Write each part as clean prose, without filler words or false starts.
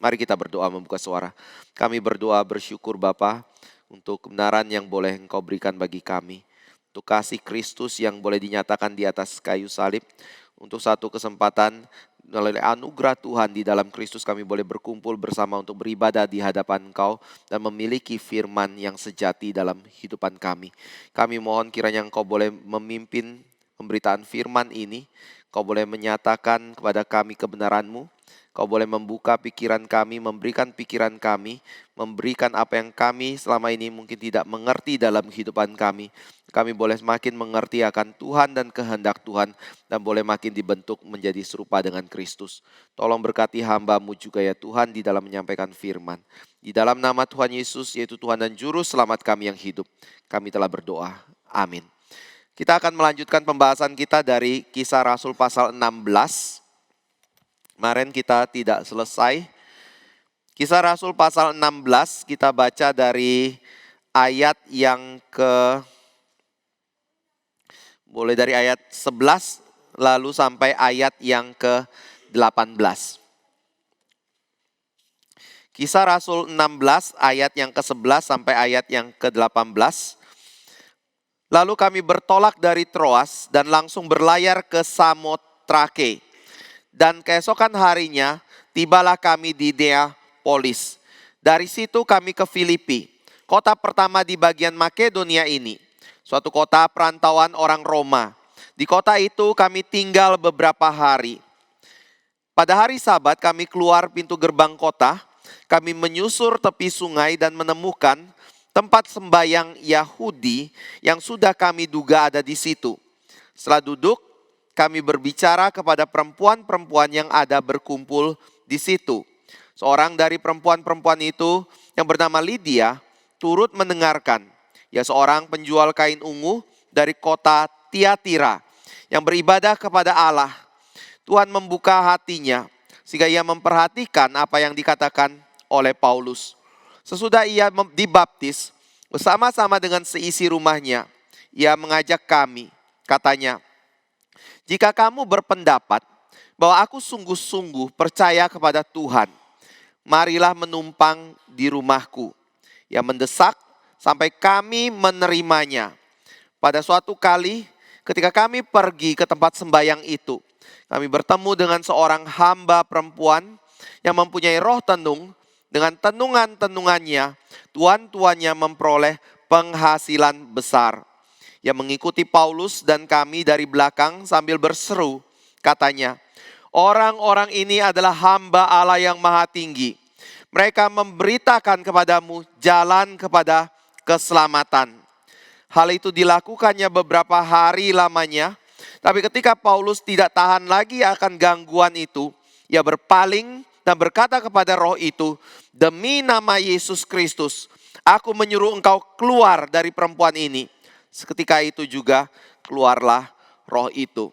Mari kita berdoa membuka suara. Kami berdoa bersyukur Bapa untuk kebenaran yang boleh Engkau berikan bagi kami. Untuk kasih Kristus yang boleh dinyatakan di atas kayu salib. Untuk satu kesempatan melalui anugerah Tuhan di dalam Kristus kami boleh berkumpul bersama untuk beribadah di hadapan Engkau dan memiliki firman yang sejati dalam kehidupan kami. Kami mohon kiranya Engkau boleh memimpin pemberitaan firman ini. Engkau boleh menyatakan kepada kami kebenaran-Mu. Kau boleh membuka pikiran kami, memberikan pikiran kami, memberikan apa yang kami selama ini mungkin tidak mengerti dalam kehidupan kami. Kami boleh semakin mengerti akan Tuhan dan kehendak Tuhan dan boleh makin dibentuk menjadi serupa dengan Kristus. Tolong berkati hamba-Mu juga ya Tuhan di dalam menyampaikan firman. Di dalam nama Tuhan Yesus yaitu Tuhan dan Juru Selamat kami yang hidup. Kami telah berdoa. Amin. Kita akan melanjutkan pembahasan kita dari Kisah Rasul pasal 16. Kemarin kita tidak selesai. Kisah Rasul pasal 16 kita baca dari ayat yang boleh dari ayat 11 lalu sampai ayat yang ke-18. Kisah Rasul 16 ayat yang ke-11 sampai ayat yang ke-18. Lalu kami bertolak dari Troas dan langsung berlayar ke Samotrake. Dan keesokan harinya tibalah kami di Neapolis. Dari situ kami ke Filipi, kota pertama di bagian Makedonia ini. Suatu kota perantauan orang Roma. Di kota itu kami tinggal beberapa hari. Pada hari Sabat kami keluar pintu gerbang kota. Kami menyusur tepi sungai dan menemukan tempat sembayang Yahudi yang sudah kami duga ada di situ. Setelah duduk, kami berbicara kepada perempuan-perempuan yang ada berkumpul di situ. Seorang dari perempuan-perempuan itu yang bernama Lydia turut mendengarkan. Ia seorang penjual kain ungu dari kota Tiatira yang beribadah kepada Allah. Tuhan membuka hatinya sehingga ia memperhatikan apa yang dikatakan oleh Paulus. Sesudah ia dibaptis bersama-sama dengan seisi rumahnya, ia mengajak kami, katanya, jika kamu berpendapat bahwa aku sungguh-sungguh percaya kepada Tuhan, marilah menumpang di rumahku. Ia mendesak sampai kami menerimanya. Pada suatu kali ketika kami pergi ke tempat sembayang itu, kami bertemu dengan seorang hamba perempuan yang mempunyai roh tenung. Dengan tenungan-tenungannya, tuan-tuannya memperoleh penghasilan besar. Ia mengikuti Paulus dan kami dari belakang sambil berseru, katanya, orang-orang ini adalah hamba Allah yang maha tinggi. Mereka memberitakan kepadamu jalan kepada keselamatan. Hal itu dilakukannya beberapa hari lamanya, tapi ketika Paulus tidak tahan lagi akan gangguan itu, ia berpaling dan berkata kepada roh itu, demi nama Yesus Kristus, aku menyuruh engkau keluar dari perempuan ini. Seketika itu juga keluarlah roh itu.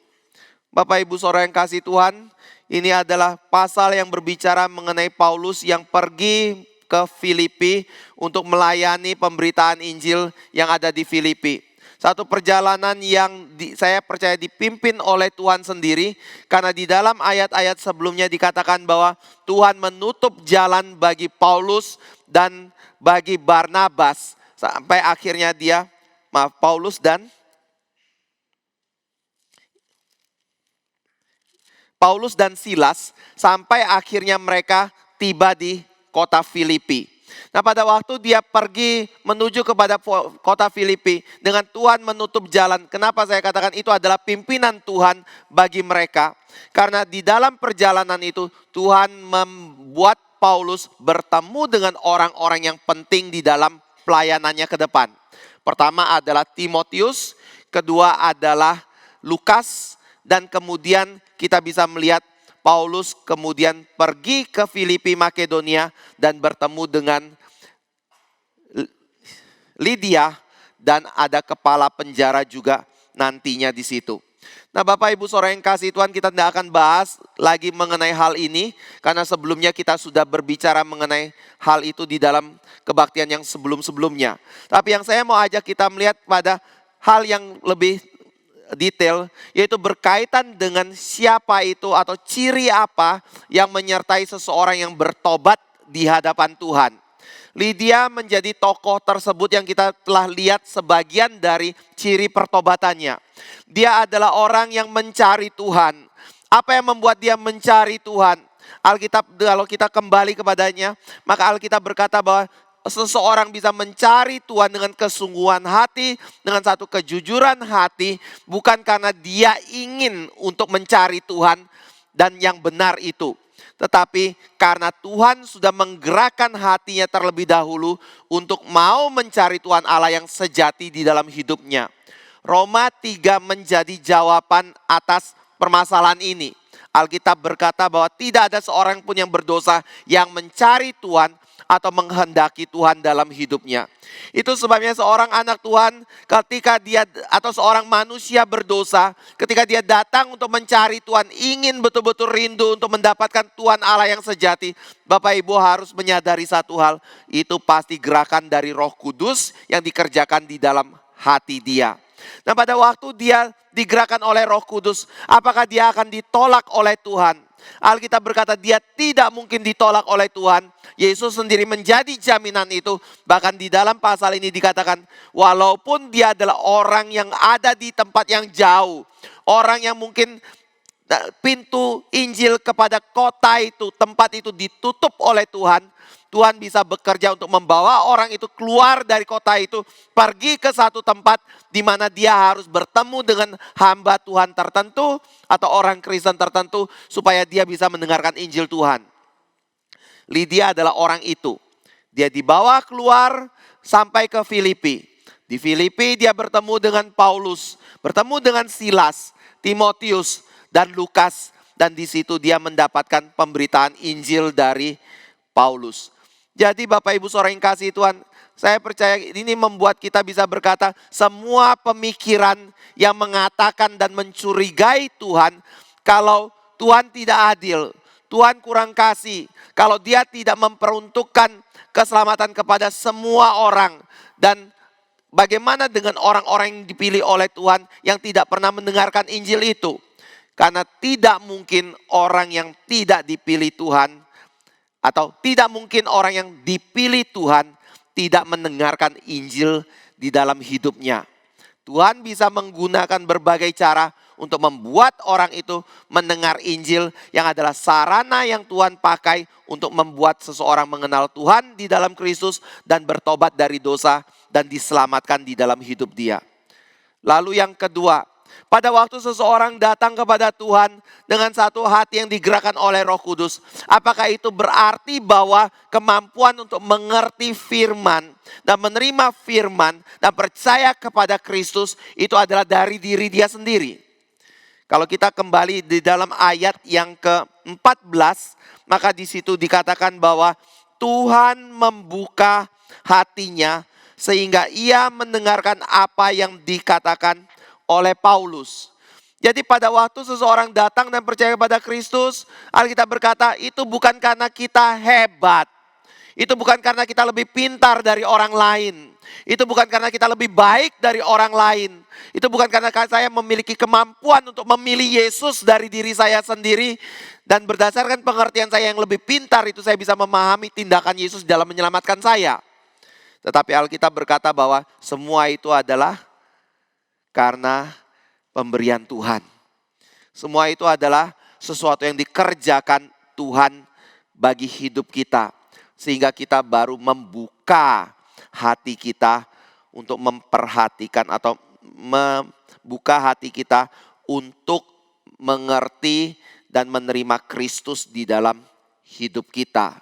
Bapak Ibu Saudara yang kasih Tuhan, ini adalah pasal yang berbicara mengenai Paulus yang pergi ke Filipi untuk melayani pemberitaan Injil yang ada di Filipi. Satu perjalanan yang saya percaya dipimpin oleh Tuhan sendiri. Karena di dalam ayat-ayat sebelumnya dikatakan bahwa Tuhan menutup jalan bagi Paulus dan bagi Barnabas. Sampai akhirnya Paulus dan Silas. Sampai akhirnya mereka tiba di kota Filipi. Nah pada waktu dia pergi menuju kepada kota Filipi dengan Tuhan menutup jalan. Kenapa saya katakan itu adalah pimpinan Tuhan bagi mereka? Karena di dalam perjalanan itu Tuhan membuat Paulus bertemu dengan orang-orang yang penting di dalam pelayanannya ke depan. Pertama adalah Timotius, kedua adalah Lukas, dan kemudian kita bisa melihat Paulus kemudian pergi ke Filipi Makedonia dan bertemu dengan Lydia dan ada kepala penjara juga nantinya di situ. Nah Bapak Ibu Saudara yang kasih Tuhan, kita tidak akan bahas lagi mengenai hal ini karena sebelumnya kita sudah berbicara mengenai hal itu di dalam kebaktian yang sebelum-sebelumnya. Tapi yang saya mau ajak kita melihat pada hal yang lebih detail, yaitu berkaitan dengan siapa itu atau ciri apa yang menyertai seseorang yang bertobat di hadapan Tuhan. Lydia menjadi tokoh tersebut yang kita telah lihat sebagian dari ciri pertobatannya. Dia adalah orang yang mencari Tuhan. Apa yang membuat dia mencari Tuhan? Alkitab, kalau kita kembali kepadanya, maka Alkitab berkata bahwa seseorang bisa mencari Tuhan dengan kesungguhan hati, dengan satu kejujuran hati, bukan karena dia ingin untuk mencari Tuhan dan yang benar itu. Tetapi karena Tuhan sudah menggerakkan hatinya terlebih dahulu untuk mau mencari Tuhan Allah yang sejati di dalam hidupnya. Roma 3 menjadi jawaban atas permasalahan ini. Alkitab berkata bahwa tidak ada seorang pun yang berdosa yang mencari Tuhan atau menghendaki Tuhan dalam hidupnya. Itu sebabnya seorang anak Tuhan ketika dia atau seorang manusia berdosa, ketika dia datang untuk mencari Tuhan, ingin betul-betul rindu untuk mendapatkan Tuhan Allah yang sejati, Bapak Ibu harus menyadari satu hal, itu pasti gerakan dari Roh Kudus yang dikerjakan di dalam hati dia. Nah, pada waktu dia digerakkan oleh Roh Kudus, apakah dia akan ditolak oleh Tuhan? Alkitab berkata dia tidak mungkin ditolak oleh Tuhan. Yesus sendiri menjadi jaminan itu. Bahkan di dalam pasal ini dikatakan, walaupun dia adalah orang yang ada di tempat yang jauh, orang yang mungkin pintu Injil kepada kota itu, tempat itu ditutup oleh Tuhan, Tuhan bisa bekerja untuk membawa orang itu keluar dari kota itu, pergi ke satu tempat di mana dia harus bertemu dengan hamba Tuhan tertentu atau orang Kristen tertentu supaya dia bisa mendengarkan Injil Tuhan. Lydia adalah orang itu. Dia dibawa keluar sampai ke Filipi. Di Filipi dia bertemu dengan Paulus, bertemu dengan Silas, Timotius, dan Lukas. Dan di situ dia mendapatkan pemberitaan Injil dari Paulus. Jadi Bapak Ibu Saudara yang kasih Tuhan, saya percaya ini membuat kita bisa berkata semua pemikiran yang mengatakan dan mencurigai Tuhan, kalau Tuhan tidak adil, Tuhan kurang kasih, kalau dia tidak memperuntukkan keselamatan kepada semua orang, dan bagaimana dengan orang-orang yang dipilih oleh Tuhan yang tidak pernah mendengarkan Injil itu? Karena tidak mungkin orang yang tidak dipilih Tuhan, atau tidak mungkin orang yang dipilih Tuhan tidak mendengarkan Injil di dalam hidupnya. Tuhan bisa menggunakan berbagai cara untuk membuat orang itu mendengar Injil yang adalah sarana yang Tuhan pakai untuk membuat seseorang mengenal Tuhan di dalam Kristus dan bertobat dari dosa dan diselamatkan di dalam hidup dia. Lalu yang kedua, pada waktu seseorang datang kepada Tuhan dengan satu hati yang digerakkan oleh Roh Kudus, apakah itu berarti bahwa kemampuan untuk mengerti firman dan menerima firman dan percaya kepada Kristus itu adalah dari diri dia sendiri? Kalau kita kembali di dalam ayat yang ke-14, maka di situ dikatakan bahwa Tuhan membuka hatinya sehingga ia mendengarkan apa yang dikatakan oleh Paulus. Jadi pada waktu seseorang datang dan percaya kepada Kristus, Alkitab berkata itu bukan karena kita hebat. Itu bukan karena kita lebih pintar dari orang lain. Itu bukan karena kita lebih baik dari orang lain. Itu bukan karena saya memiliki kemampuan untuk memilih Yesus dari diri saya sendiri. Dan berdasarkan pengertian saya yang lebih pintar itu saya bisa memahami tindakan Yesus dalam menyelamatkan saya. Tetapi Alkitab berkata bahwa semua itu adalah karena pemberian Tuhan. Semua itu adalah sesuatu yang dikerjakan Tuhan bagi hidup kita. Sehingga kita baru membuka hati kita untuk memperhatikan atau membuka hati kita untuk mengerti dan menerima Kristus di dalam hidup kita.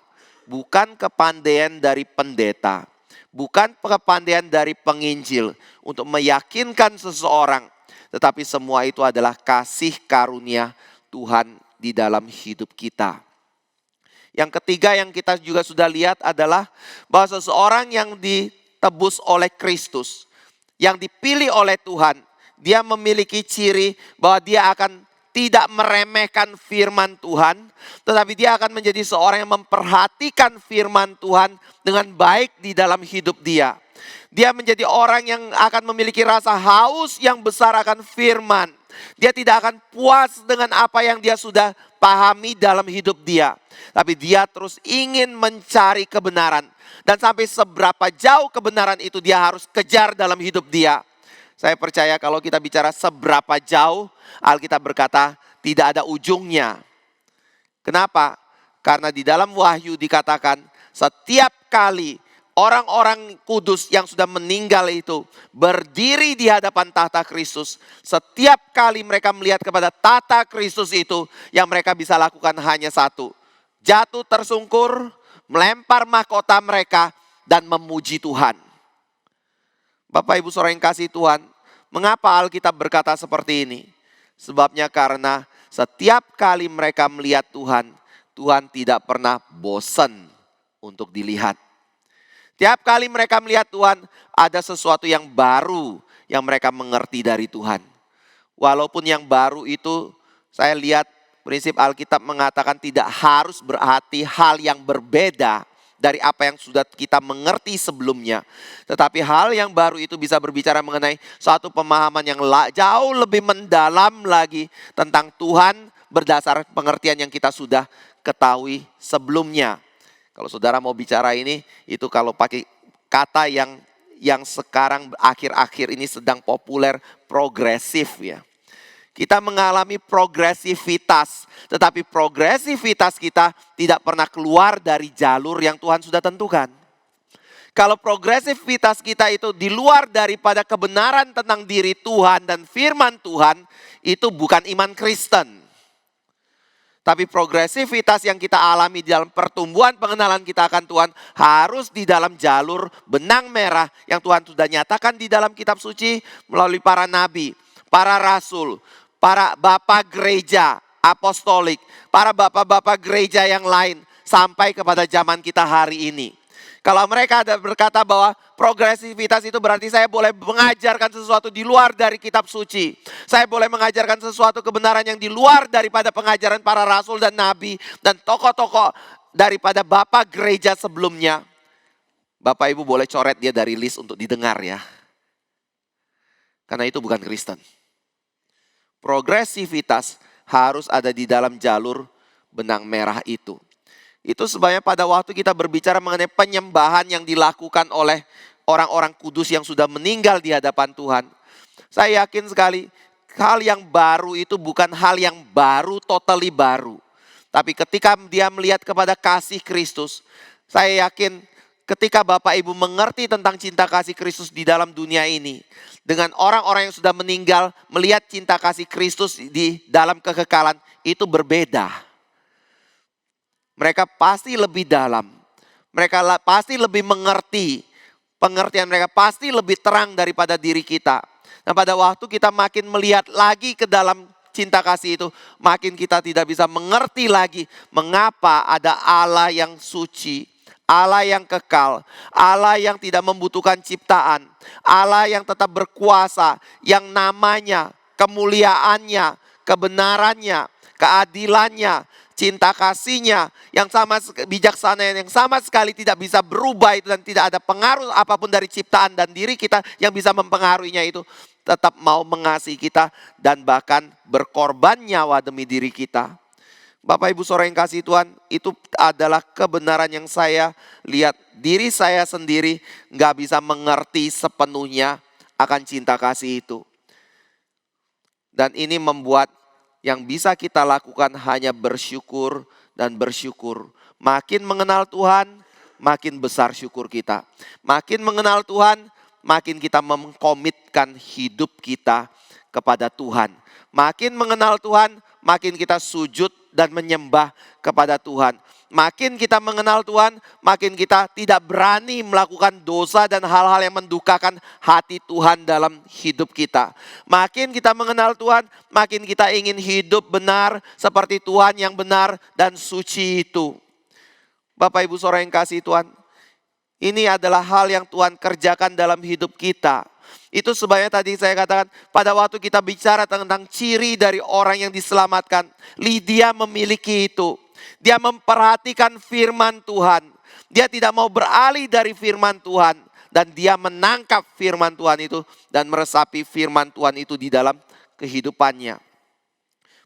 Bukan kepandaian dari pendeta. Bukan kepandaian dari penginjil untuk meyakinkan seseorang. Tetapi semua itu adalah kasih karunia Tuhan di dalam hidup kita. Yang ketiga yang kita juga sudah lihat adalah bahwa seseorang yang ditebus oleh Kristus, yang dipilih oleh Tuhan, dia memiliki ciri bahwa dia akan tidak meremehkan firman Tuhan, tetapi dia akan menjadi seorang yang memperhatikan firman Tuhan dengan baik di dalam hidup dia. Dia menjadi orang yang akan memiliki rasa haus yang besar akan firman. Dia tidak akan puas dengan apa yang dia sudah pahami dalam hidup dia. Tapi dia terus ingin mencari kebenaran. Dan sampai seberapa jauh kebenaran itu dia harus kejar dalam hidup dia. Saya percaya kalau kita bicara seberapa jauh, Alkitab berkata tidak ada ujungnya. Kenapa? Karena di dalam Wahyu dikatakan setiap kali orang-orang kudus yang sudah meninggal itu berdiri di hadapan tahta Kristus. Setiap kali mereka melihat kepada tahta Kristus itu, yang mereka bisa lakukan hanya satu. Jatuh tersungkur, melempar mahkota mereka, dan memuji Tuhan. Bapak Ibu Saudara yang kasih Tuhan, mengapa Alkitab berkata seperti ini? Sebabnya karena setiap kali mereka melihat Tuhan, Tuhan tidak pernah bosan untuk dilihat. Tiap kali mereka melihat Tuhan, ada sesuatu yang baru yang mereka mengerti dari Tuhan. Walaupun yang baru itu, saya lihat prinsip Alkitab mengatakan tidak harus berarti hal yang berbeda dari apa yang sudah kita mengerti sebelumnya. Tetapi hal yang baru itu bisa berbicara mengenai suatu pemahaman yang jauh lebih mendalam lagi tentang Tuhan berdasar pengertian yang kita sudah ketahui sebelumnya. Kalau saudara mau bicara ini, itu kalau pakai kata yang sekarang akhir-akhir ini sedang populer, progresif ya. Kita mengalami progresivitas, tetapi progresivitas kita tidak pernah keluar dari jalur yang Tuhan sudah tentukan. Kalau progresivitas kita itu di luar daripada kebenaran tentang diri Tuhan dan firman Tuhan, itu bukan iman Kristen. Tapi progresivitas yang kita alami di dalam pertumbuhan pengenalan kita akan Tuhan harus di dalam jalur benang merah yang Tuhan sudah nyatakan di dalam kitab suci melalui para nabi, para rasul, para bapak gereja apostolik, para bapak-bapak gereja yang lain sampai kepada zaman kita hari ini. Kalau mereka ada berkata bahwa progresivitas itu berarti saya boleh mengajarkan sesuatu di luar dari kitab suci. Saya boleh mengajarkan sesuatu kebenaran yang di luar daripada pengajaran para rasul dan nabi dan tokoh-tokoh daripada bapak gereja sebelumnya. Bapak Ibu boleh coret dia dari list untuk didengar ya. Karena itu bukan Kristen. Progresivitas harus ada di dalam jalur benang merah itu. Itu sebabnya pada waktu kita berbicara mengenai penyembahan yang dilakukan oleh orang-orang kudus yang sudah meninggal di hadapan Tuhan. Saya yakin sekali hal yang baru itu bukan hal yang baru, totally baru. Tapi ketika dia melihat kepada kasih Kristus, saya yakin ketika Bapak Ibu mengerti tentang cinta kasih Kristus di dalam dunia ini. Dengan orang-orang yang sudah meninggal melihat cinta kasih Kristus di dalam kekekalan itu berbeda. Mereka pasti lebih dalam. Mereka pasti lebih mengerti. Pengertian mereka pasti lebih terang daripada diri kita. Nah pada waktu kita makin melihat lagi ke dalam cinta kasih itu, makin kita tidak bisa mengerti lagi mengapa ada Allah yang suci, Allah yang kekal, Allah yang tidak membutuhkan ciptaan, Allah yang tetap berkuasa, yang namanya, kemuliaannya, kebenarannya, keadilannya, cinta kasihnya yang sama bijaksana yang sama sekali tidak bisa berubah itu dan tidak ada pengaruh apapun dari ciptaan dan diri kita yang bisa mempengaruhinya itu tetap mau mengasihi kita dan bahkan berkorban nyawa demi diri kita. Bapak Ibu Saudara yang kasih Tuhan, itu adalah kebenaran yang saya lihat diri saya sendiri nggak bisa mengerti sepenuhnya akan cinta kasih itu. Dan ini membuat yang bisa kita lakukan hanya bersyukur dan bersyukur. Makin mengenal Tuhan, makin besar syukur kita. Makin mengenal Tuhan, makin kita mengkomitkan hidup kita kepada Tuhan. Makin mengenal Tuhan, makin kita sujud dan menyembah kepada Tuhan. Makin kita mengenal Tuhan, makin kita tidak berani melakukan dosa dan hal-hal yang mendukakan hati Tuhan dalam hidup kita. Makin kita mengenal Tuhan, makin kita ingin hidup benar seperti Tuhan yang benar dan suci itu. Bapak Ibu Saudara yang kasih Tuhan, ini adalah hal yang Tuhan kerjakan dalam hidup kita. Itu sebabnya tadi saya katakan pada waktu kita bicara tentang ciri dari orang yang diselamatkan, Lydia memiliki itu. Dia memperhatikan firman Tuhan. Dia tidak mau beralih dari firman Tuhan. dan dia menangkap firman Tuhan itu dan meresapi firman Tuhan itu di dalam kehidupannya.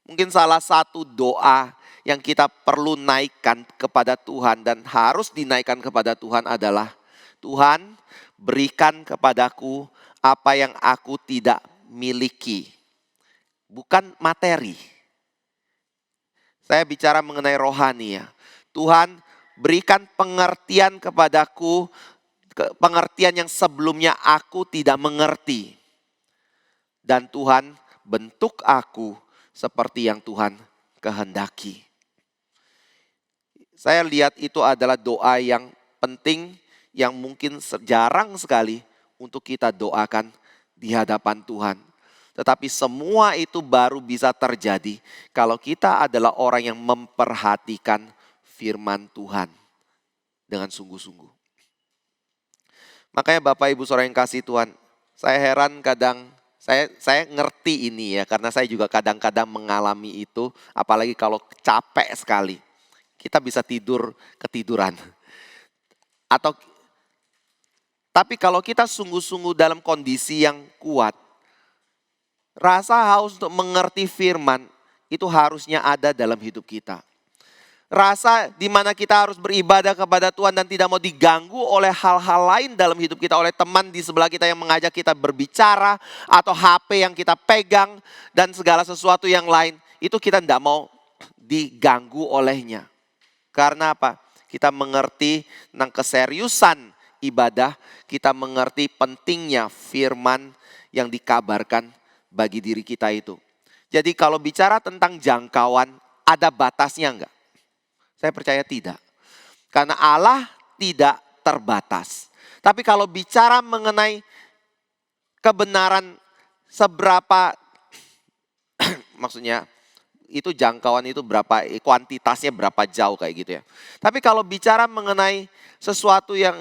Mungkin salah satu doa yang kita perlu naikkan kepada Tuhan dan harus dinaikkan kepada Tuhan adalah, Tuhan, berikan kepadaku apa yang aku tidak miliki. Bukan materi. Saya bicara mengenai rohani ya. Tuhan, berikan pengertian kepadaku, pengertian yang sebelumnya aku tidak mengerti. Dan Tuhan, bentuk aku seperti yang Tuhan kehendaki. Saya lihat itu adalah doa yang penting, yang mungkin jarang sekali untuk kita doakan di hadapan Tuhan. Tetapi semua itu baru bisa terjadi kalau kita adalah orang yang memperhatikan firman Tuhan dengan sungguh-sungguh. Makanya Bapak Ibu Saudara yang kasih Tuhan, saya heran kadang, saya ngerti ini ya, karena saya juga kadang-kadang mengalami itu, apalagi kalau capek sekali. Kita bisa ketiduran. Tapi kalau kita sungguh-sungguh dalam kondisi yang kuat, rasa haus untuk mengerti firman itu harusnya ada dalam hidup kita. Rasa di mana kita harus beribadah kepada Tuhan dan tidak mau diganggu oleh hal-hal lain dalam hidup kita, oleh teman di sebelah kita yang mengajak kita berbicara, atau HP yang kita pegang, dan segala sesuatu yang lain, itu kita tidak mau diganggu olehnya. Karena apa? Kita mengerti tentang keseriusan ibadah, kita mengerti pentingnya firman yang dikabarkan bagi diri kita itu. Jadi kalau bicara tentang jangkauan, ada batasnya enggak? Saya percaya tidak. Karena Allah tidak terbatas. Tapi kalau bicara mengenai kebenaran seberapa, maksudnya itu jangkauan itu berapa, kuantitasnya berapa jauh kayak gitu ya. Tapi kalau bicara mengenai sesuatu yang,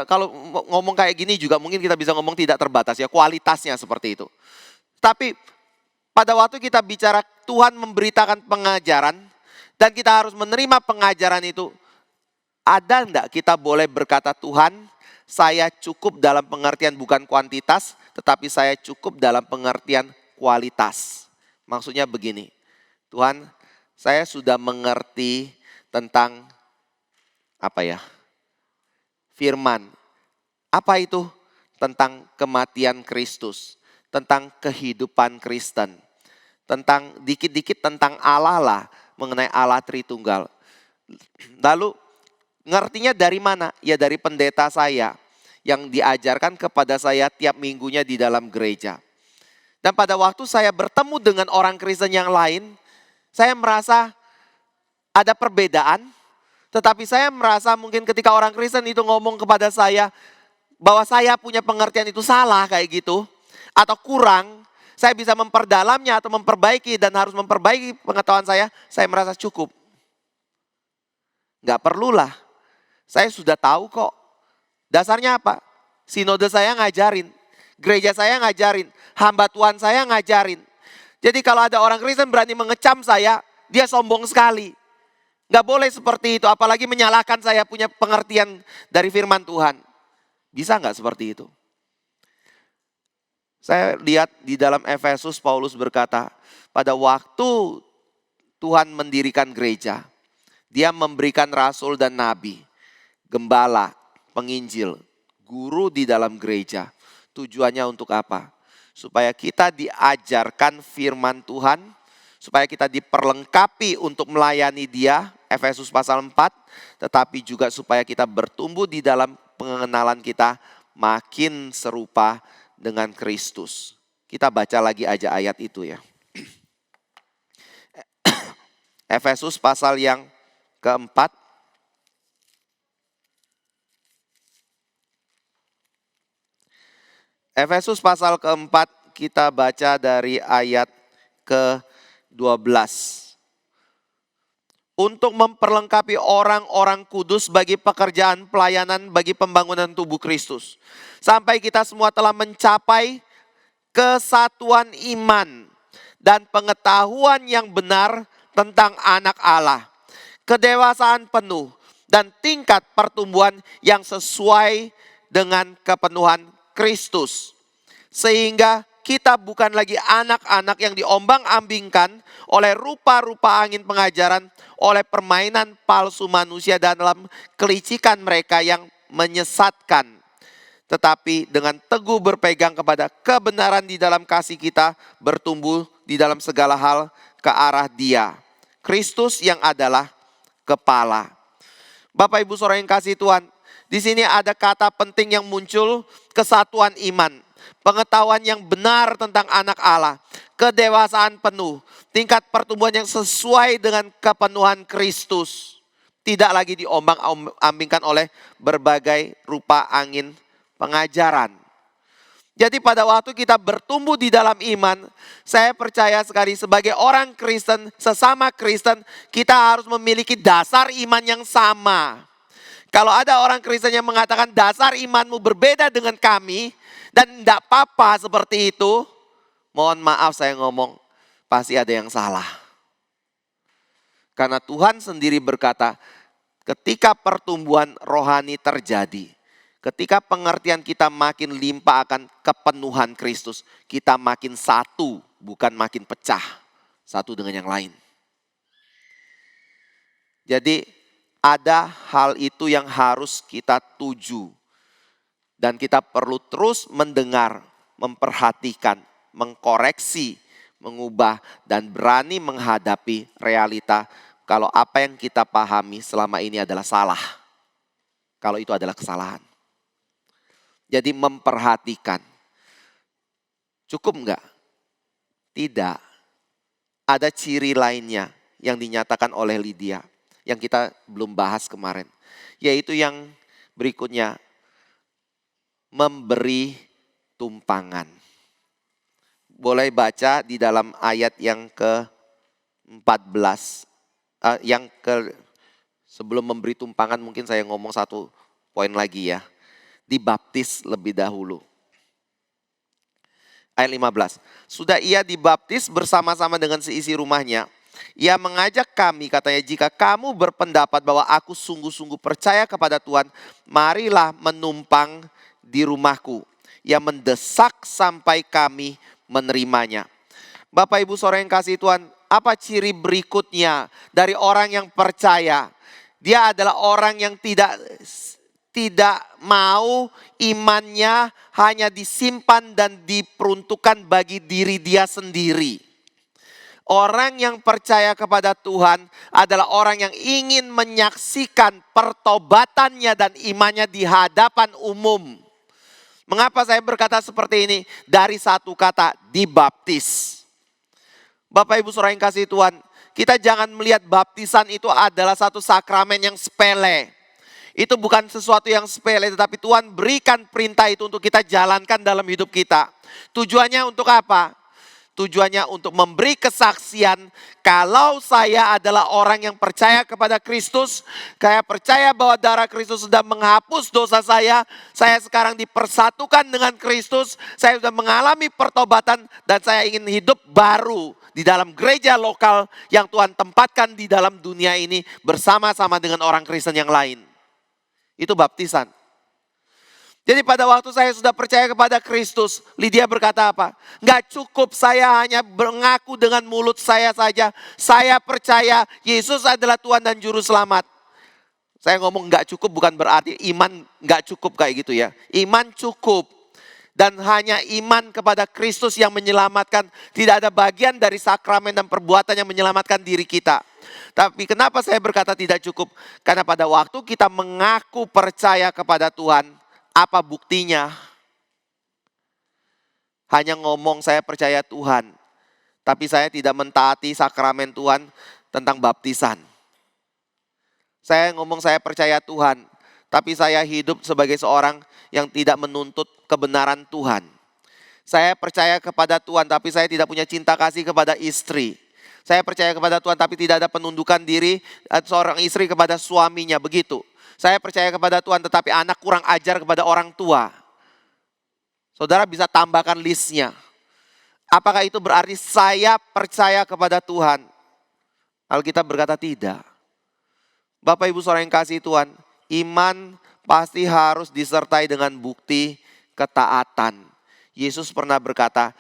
kalau ngomong kayak gini juga mungkin kita bisa ngomong tidak terbatas ya, kualitasnya seperti itu. Tapi pada waktu kita bicara Tuhan memberitakan pengajaran dan kita harus menerima pengajaran itu, ada enggak kita boleh berkata, Tuhan, saya cukup dalam pengertian bukan kuantitas, tetapi saya cukup dalam pengertian kualitas. Maksudnya begini, Tuhan, saya sudah mengerti tentang firman. Apa itu? Tentang kematian Kristus, tentang kehidupan Kristen, tentang dikit-dikit tentang Allah lah, mengenai Allah Tritunggal. Lalu ngertinya dari mana? Ya dari pendeta saya yang diajarkan kepada saya tiap minggunya di dalam gereja. Dan pada waktu saya bertemu dengan orang Kristen yang lain, saya merasa ada perbedaan, tetapi saya merasa mungkin ketika orang Kristen itu ngomong kepada saya bahwa saya punya pengertian itu salah kayak gitu, atau kurang, saya bisa memperdalamnya atau memperbaiki dan harus memperbaiki pengetahuan saya merasa cukup. Gak perlulah, saya sudah tahu kok. Dasarnya apa? Sinode saya ngajarin, gereja saya ngajarin, hamba Tuhan saya ngajarin. Jadi kalau ada orang Kristen berani mengecam saya, dia sombong sekali. Gak boleh seperti itu, apalagi menyalahkan saya punya pengertian dari firman Tuhan. Bisa gak seperti itu? Saya lihat di dalam Efesus, Paulus berkata, pada waktu Tuhan mendirikan gereja, dia memberikan rasul dan nabi, gembala, penginjil, guru di dalam gereja. Tujuannya untuk apa? Supaya kita diajarkan firman Tuhan, supaya kita diperlengkapi untuk melayani Dia, Efesus pasal 4, tetapi juga supaya kita bertumbuh di dalam pengenalan kita makin serupa dengan Kristus. Kita baca lagi aja ayat itu ya. Efesus pasal yang keempat. Efesus pasal keempat kita baca dari ayat ke-12. Untuk memperlengkapi orang-orang kudus bagi pekerjaan pelayanan bagi pembangunan tubuh Kristus. Sampai kita semua telah mencapai kesatuan iman dan pengetahuan yang benar tentang anak Allah. Kedewasaan penuh dan tingkat pertumbuhan yang sesuai dengan kepenuhan Kristus. Sehingga kita bukan lagi anak-anak yang diombang-ambingkan oleh rupa-rupa angin pengajaran, oleh permainan palsu manusia dan dalam kelicikan mereka yang menyesatkan. Tetapi dengan teguh berpegang kepada kebenaran di dalam kasih kita, bertumbuh di dalam segala hal ke arah Dia, Kristus yang adalah kepala. Bapak Ibu Saudara yang kasih Tuhan, di sini ada kata penting yang muncul, kesatuan iman. Pengetahuan yang benar tentang anak Allah, kedewasaan penuh, tingkat pertumbuhan yang sesuai dengan kepenuhan Kristus. Tidak lagi diombang-ambingkan oleh berbagai rupa angin pengajaran. Jadi pada waktu kita bertumbuh di dalam iman, saya percaya sekali sebagai orang Kristen, sesama Kristen, kita harus memiliki dasar iman yang sama. Kalau ada orang Kristen yang mengatakan dasar imanmu berbeda dengan kami, dan tidak apa-apa seperti itu, mohon maaf saya ngomong, pasti ada yang salah. Karena Tuhan sendiri berkata, ketika pertumbuhan rohani terjadi, ketika pengertian kita makin limpah akan kepenuhan Kristus, kita makin satu, bukan makin pecah satu dengan yang lain. Jadi ada hal itu yang harus kita tuju. Dan kita perlu terus mendengar, memperhatikan, mengkoreksi, mengubah, dan berani menghadapi realita kalau apa yang kita pahami selama ini adalah salah. Kalau itu adalah kesalahan. Jadi memperhatikan. Cukup enggak? Tidak. Ada ciri lainnya yang dinyatakan oleh Lydia, yang kita belum bahas kemarin. Yaitu yang berikutnya, memberi tumpangan. Boleh baca di dalam ayat yang ke-14. Sebelum memberi tumpangan mungkin saya ngomong satu poin lagi ya. Dibaptis lebih dahulu. Ayat 15. Sudah ia dibaptis bersama-sama dengan seisi rumahnya. Ia mengajak kami, katanya, jika kamu berpendapat bahwa aku sungguh-sungguh percaya kepada Tuhan, marilah menumpang di rumahku. Ia mendesak sampai kami menerimanya. Bapak Ibu Saudara yang kasih Tuhan, apa ciri berikutnya dari orang yang percaya? Dia adalah orang yang tidak mau imannya hanya disimpan dan diperuntukkan bagi diri dia sendiri. Orang yang percaya kepada Tuhan adalah orang yang ingin menyaksikan pertobatannya dan imannya di hadapan umum. Mengapa saya berkata seperti ini? Dari satu kata, dibaptis. Bapak Ibu Saudara yang kasih Tuhan, kita jangan melihat baptisan itu adalah satu sakramen yang sepele. Itu bukan sesuatu yang sepele, tetapi Tuhan berikan perintah itu untuk kita jalankan dalam hidup kita. Tujuannya untuk apa? Tujuannya untuk memberi kesaksian kalau saya adalah orang yang percaya kepada Kristus, saya percaya bahwa darah Kristus sudah menghapus dosa saya sekarang dipersatukan dengan Kristus, saya sudah mengalami pertobatan dan saya ingin hidup baru di dalam gereja lokal yang Tuhan tempatkan di dalam dunia ini bersama-sama dengan orang Kristen yang lain. Itu baptisan. Jadi pada waktu saya sudah percaya kepada Kristus, Lydia berkata apa? Enggak cukup saya hanya mengaku dengan mulut saya saja. Saya percaya Yesus adalah Tuhan dan Juru Selamat. Saya ngomong enggak cukup bukan berarti iman enggak cukup kayak gitu ya. Iman cukup. Dan hanya iman kepada Kristus yang menyelamatkan. Tidak ada bagian dari sakramen dan perbuatan yang menyelamatkan diri kita. Tapi kenapa saya berkata tidak cukup? Karena pada waktu kita mengaku percaya kepada Tuhan, apa buktinya? Hanya ngomong saya percaya Tuhan, tapi saya tidak mentaati sakramen Tuhan tentang baptisan. Saya ngomong saya percaya Tuhan, tapi saya hidup sebagai seorang yang tidak menuntut kebenaran Tuhan. Saya percaya kepada Tuhan, tapi saya tidak punya cinta kasih kepada istri. Saya percaya kepada Tuhan, tapi tidak ada penundukan diri seorang istri kepada suaminya, begitu. Saya percaya kepada Tuhan tetapi anak kurang ajar kepada orang tua. Saudara bisa tambahkan listnya. Apakah itu berarti saya percaya kepada Tuhan? Alkitab berkata tidak. Bapak Ibu Saudara yang kasih Tuhan, iman pasti harus disertai dengan bukti ketaatan. Yesus pernah berkata,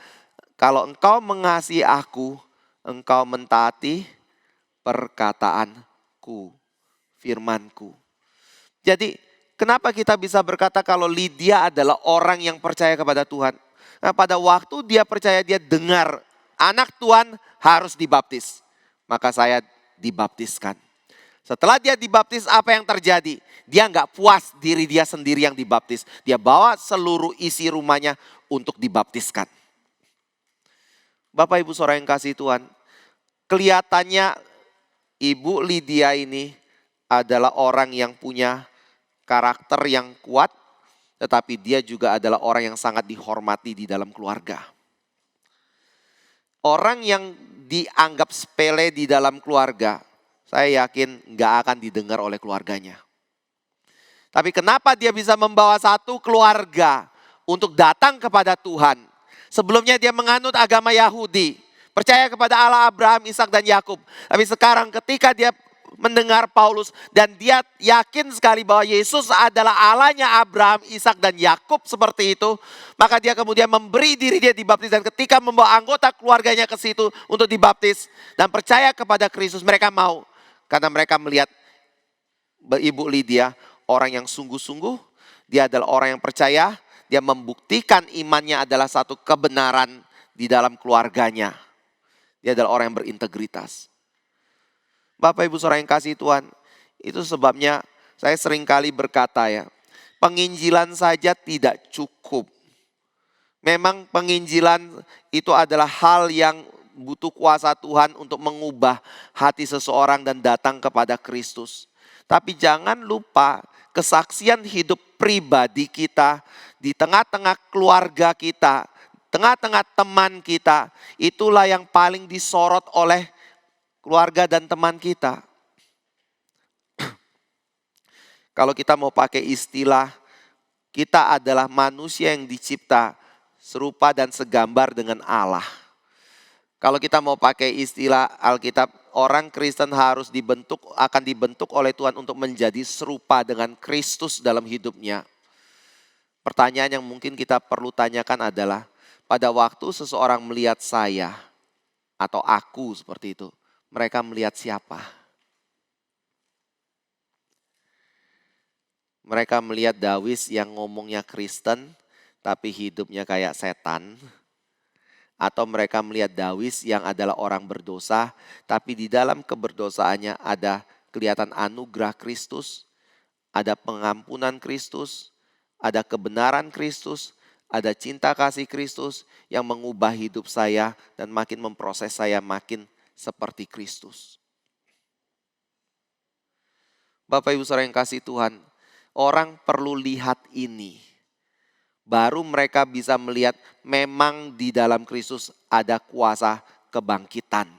kalau engkau mengasihi aku, engkau mentaati perkataanku, firmanku. Jadi kenapa kita bisa berkata kalau Lydia adalah orang yang percaya kepada Tuhan? Nah, pada waktu dia percaya, dia dengar anak Tuhan harus dibaptis. Maka saya dibaptiskan. Setelah dia dibaptis, apa yang terjadi? Dia nggak puas diri dia sendiri yang dibaptis. Dia bawa seluruh isi rumahnya untuk dibaptiskan. Bapak Ibu Saudara yang kasih Tuhan, kelihatannya Ibu Lydia ini adalah orang yang punya karakter yang kuat, tetapi dia juga adalah orang yang sangat dihormati di dalam keluarga. Orang yang dianggap sepele di dalam keluarga, saya yakin nggak akan didengar oleh keluarganya. Tapi kenapa dia bisa membawa satu keluarga untuk datang kepada Tuhan? Sebelumnya dia menganut agama Yahudi, percaya kepada Allah Abraham, Ishak dan Yakub. Tapi sekarang ketika dia mendengar Paulus dan dia yakin sekali bahwa Yesus adalah Allahnya Abraham, Ishak dan Yakub seperti itu, maka dia kemudian memberi diri dia dibaptis, dan ketika membawa anggota keluarganya ke situ untuk dibaptis dan percaya kepada Kristus, mereka mau karena mereka melihat Ibu Lydia orang yang sungguh-sungguh, dia adalah orang yang percaya, dia membuktikan imannya adalah satu kebenaran di dalam keluarganya. Dia adalah orang yang berintegritas. Bapak Ibu Saudara yang kasih Tuhan, itu sebabnya saya seringkali berkata ya, penginjilan saja tidak cukup. Memang penginjilan itu adalah hal yang butuh kuasa Tuhan untuk mengubah hati seseorang dan datang kepada Kristus. Tapi jangan lupa kesaksian hidup pribadi kita di tengah-tengah keluarga kita, tengah-tengah teman kita, itulah yang paling disorot oleh keluarga dan teman kita. Kalau kita mau pakai istilah, kita adalah manusia yang dicipta serupa dan segambar dengan Allah. Kalau kita mau pakai istilah Alkitab, orang Kristen harus akan dibentuk oleh Tuhan untuk menjadi serupa dengan Kristus dalam hidupnya. Pertanyaan yang mungkin kita perlu tanyakan adalah, pada waktu seseorang melihat saya atau aku seperti itu, mereka melihat siapa? Mereka melihat Dawis yang ngomongnya Kristen, tapi hidupnya kayak setan. Atau mereka melihat Dawis yang adalah orang berdosa, tapi di dalam keberdosaannya ada kelihatan anugerah Kristus, ada pengampunan Kristus, ada kebenaran Kristus, ada cinta kasih Kristus yang mengubah hidup saya dan makin memproses saya makin seperti Kristus. Bapak Ibu Saudara yang kasih Tuhan, orang perlu lihat ini. Baru mereka bisa melihat memang di dalam Kristus ada kuasa kebangkitan.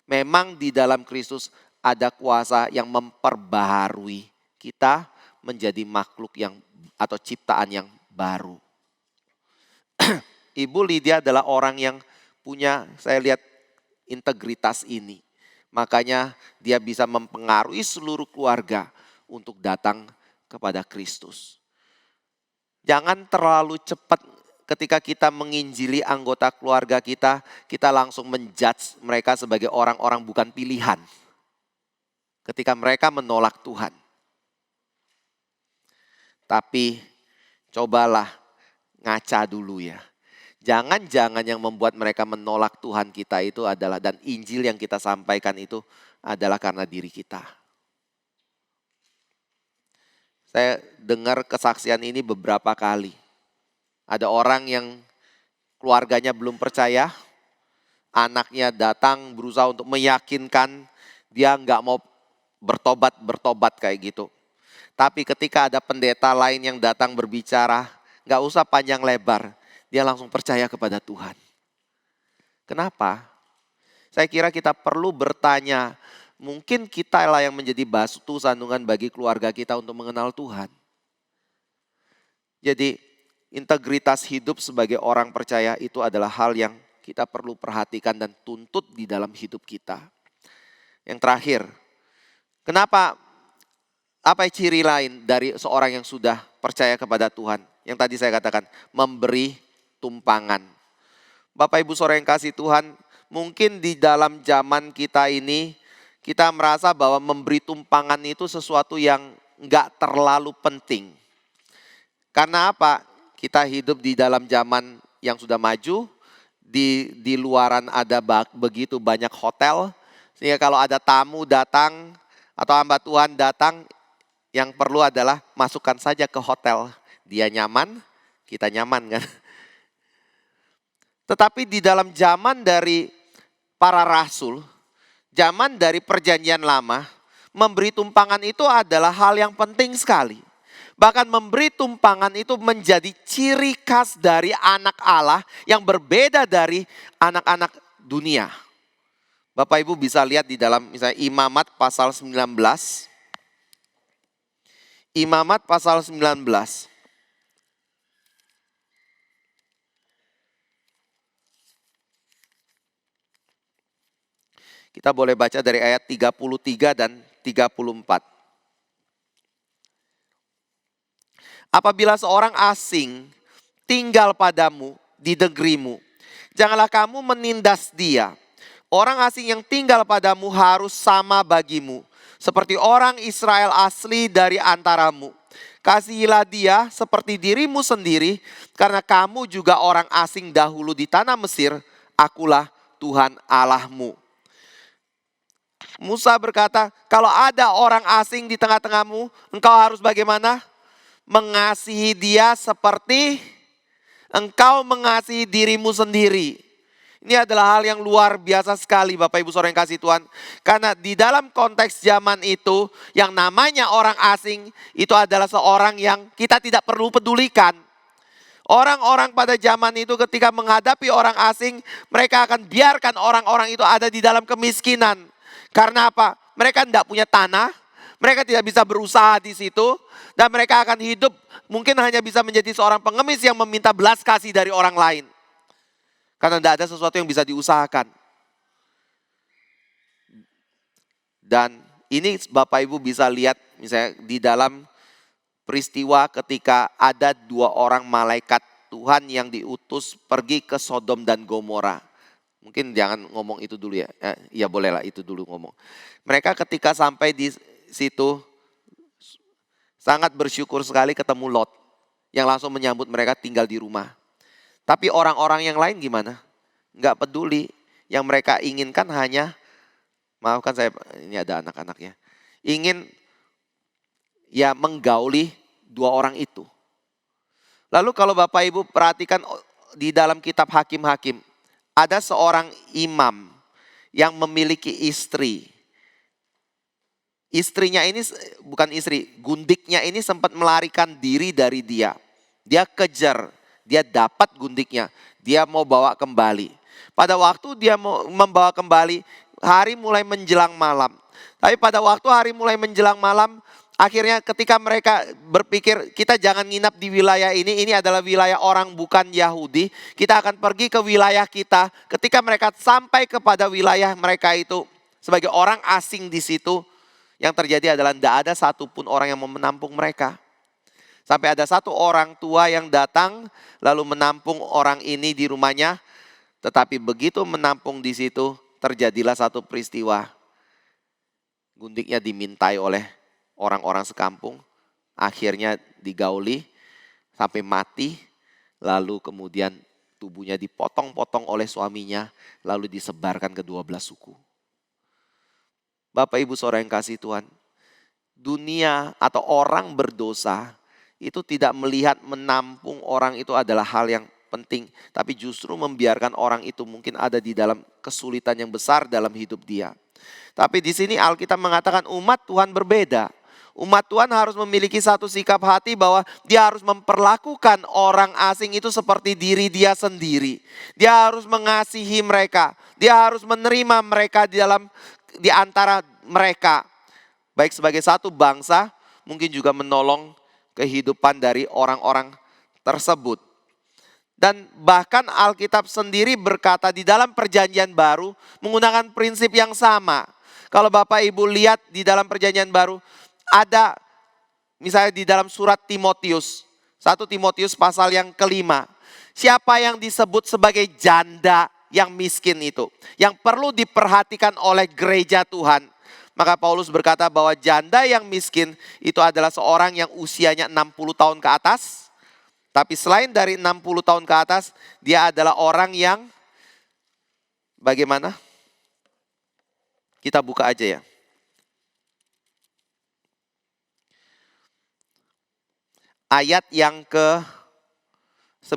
Memang di dalam Kristus ada kuasa yang memperbaharui kita menjadi makhluk yang atau ciptaan yang baru. Ibu Lydia adalah orang yang punya, saya lihat, integritas ini. Makanya dia bisa mempengaruhi seluruh keluarga untuk datang kepada Kristus. Jangan terlalu cepat ketika kita menginjili anggota keluarga kita langsung menjudge mereka sebagai orang-orang bukan pilihan. Ketika mereka menolak Tuhan. Tapi cobalah ngaca dulu ya. Jangan-jangan yang membuat mereka menolak Tuhan kita itu adalah, dan Injil yang kita sampaikan itu adalah karena diri kita. Saya dengar kesaksian ini beberapa kali. Ada orang yang keluarganya belum percaya, anaknya datang berusaha untuk meyakinkan, dia nggak mau bertobat kayak gitu. Tapi ketika ada pendeta lain yang datang berbicara, nggak usah panjang lebar, dia langsung percaya kepada Tuhan. Kenapa? Saya kira kita perlu bertanya, mungkin kita lah yang menjadi batu sandungan bagi keluarga kita untuk mengenal Tuhan. Jadi integritas hidup sebagai orang percaya itu adalah hal yang kita perlu perhatikan dan tuntut di dalam hidup kita. Yang terakhir, kenapa Apa ciri lain dari seorang yang sudah percaya kepada Tuhan? Yang tadi saya katakan, memberi tumpangan. Bapak Ibu Saudara yang kasih Tuhan, mungkin di dalam zaman kita ini, kita merasa bahwa memberi tumpangan itu sesuatu yang nggak terlalu penting. Karena apa? Kita hidup di dalam zaman yang sudah maju, di luaran ada begitu banyak hotel, sehingga kalau ada tamu datang atau hamba Tuhan datang, yang perlu adalah masukkan saja ke hotel. Dia nyaman, kita nyaman kan. Tetapi di dalam zaman dari para rasul, zaman dari perjanjian lama, memberi tumpangan itu adalah hal yang penting sekali. Bahkan memberi tumpangan itu menjadi ciri khas dari anak Allah yang berbeda dari anak-anak dunia. Bapak Ibu bisa lihat di dalam misalnya Imamat pasal 19. Imamat pasal 19. Kita boleh baca dari ayat 33 dan 34. Apabila seorang asing tinggal padamu di negerimu, janganlah kamu menindas dia. Orang asing yang tinggal padamu harus sama bagimu, seperti orang Israel asli dari antaramu. Kasihilah dia seperti dirimu sendiri, karena kamu juga orang asing dahulu di tanah Mesir, akulah Tuhan Allahmu. Musa berkata, kalau ada orang asing di tengah-tengahmu, engkau harus bagaimana? Mengasihi dia seperti engkau mengasihi dirimu sendiri. Ini adalah hal yang luar biasa sekali Bapak Ibu Saudara yang kasih Tuhan. Karena di dalam konteks zaman itu yang namanya orang asing itu adalah seorang yang kita tidak perlu pedulikan. Orang-orang pada zaman itu ketika menghadapi orang asing, mereka akan biarkan orang-orang itu ada di dalam kemiskinan. Karena apa? Mereka tidak punya tanah, mereka tidak bisa berusaha di situ, dan mereka akan hidup mungkin hanya bisa menjadi seorang pengemis yang meminta belas kasih dari orang lain. Karena tidak ada sesuatu yang bisa diusahakan. Dan ini Bapak Ibu bisa lihat misalnya di dalam peristiwa ketika ada 2 orang malaikat Tuhan yang diutus pergi ke Sodom dan Gomora. Mungkin jangan ngomong itu dulu ya. Ya bolehlah itu dulu ngomong. Mereka ketika sampai di situ sangat bersyukur sekali ketemu Lot yang langsung menyambut mereka tinggal di rumah. Tapi orang-orang yang lain gimana? Enggak peduli. Yang mereka inginkan hanya, maafkan saya, ini ada anak-anaknya. Ingin ya menggauli 2 orang itu. Lalu kalau Bapak Ibu perhatikan di dalam kitab Hakim-Hakim, ada seorang imam yang memiliki istri. Istrinya ini bukan istri, gundiknya ini sempat melarikan diri dari dia. Dia kejar, dia dapat gundiknya, dia mau bawa kembali. Pada waktu dia mau membawa kembali, hari mulai menjelang malam. Tapi pada waktu hari mulai menjelang malam, akhirnya ketika mereka berpikir kita jangan nginap di wilayah ini adalah wilayah orang bukan Yahudi. Kita akan pergi ke wilayah kita. Ketika mereka sampai kepada wilayah mereka itu sebagai orang asing di situ, yang terjadi adalah tidak ada satupun orang yang mau menampung mereka. Sampai ada satu orang tua yang datang lalu menampung orang ini di rumahnya. Tetapi begitu menampung di situ terjadilah satu peristiwa. Gundiknya dimintai oleh orang-orang sekampung. Akhirnya digauli sampai mati. Lalu kemudian tubuhnya dipotong-potong oleh suaminya. Lalu disebarkan ke 12 suku. Bapak Ibu Saudara yang kasih Tuhan. Dunia atau orang berdosa itu tidak melihat menampung orang itu adalah hal yang penting. Tapi justru membiarkan orang itu mungkin ada di dalam kesulitan yang besar dalam hidup dia. Tapi di sini Alkitab mengatakan umat Tuhan berbeda. Umat Tuhan harus memiliki satu sikap hati bahwa dia harus memperlakukan orang asing itu seperti diri dia sendiri. Dia harus mengasihi mereka. Dia harus menerima mereka di antara mereka. Baik sebagai satu bangsa, mungkin juga menolong kehidupan dari orang-orang tersebut. Dan bahkan Alkitab sendiri berkata di dalam perjanjian baru menggunakan prinsip yang sama. Kalau Bapak Ibu lihat di dalam perjanjian baru ada misalnya di dalam surat Timotius, 1 Timotius pasal yang kelima. Siapa yang disebut sebagai janda yang miskin itu? Yang perlu diperhatikan oleh gereja Tuhan. Maka Paulus berkata bahwa janda yang miskin itu adalah seorang yang usianya 60 tahun ke atas. Tapi selain dari 60 tahun ke atas, dia adalah orang yang bagaimana? Kita buka aja ya. Ayat yang ke-9.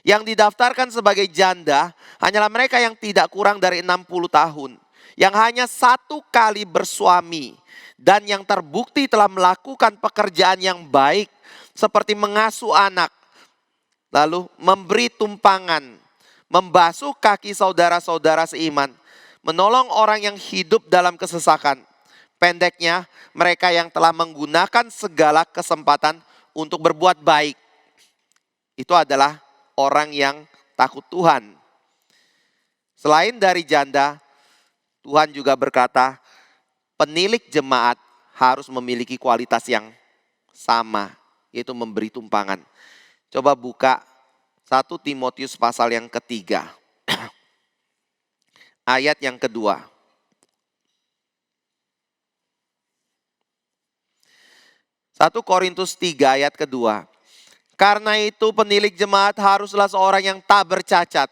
Yang didaftarkan sebagai janda hanyalah mereka yang tidak kurang dari 60 tahun. Yang hanya 1 kali bersuami. Dan yang terbukti telah melakukan pekerjaan yang baik. Seperti mengasuh anak. Lalu memberi tumpangan. Membasuh kaki saudara-saudara seiman. Menolong orang yang hidup dalam kesesakan. Pendeknya, mereka yang telah menggunakan segala kesempatan untuk berbuat baik. Itu adalah orang yang takut Tuhan. Selain dari janda, Tuhan juga berkata, penilik jemaat harus memiliki kualitas yang sama, yaitu memberi tumpangan. Coba buka 1 Timotius pasal yang ketiga. Ayat yang kedua. 1 Korintus 3 ayat kedua. Karena itu penilik jemaat haruslah seorang yang tak bercacat.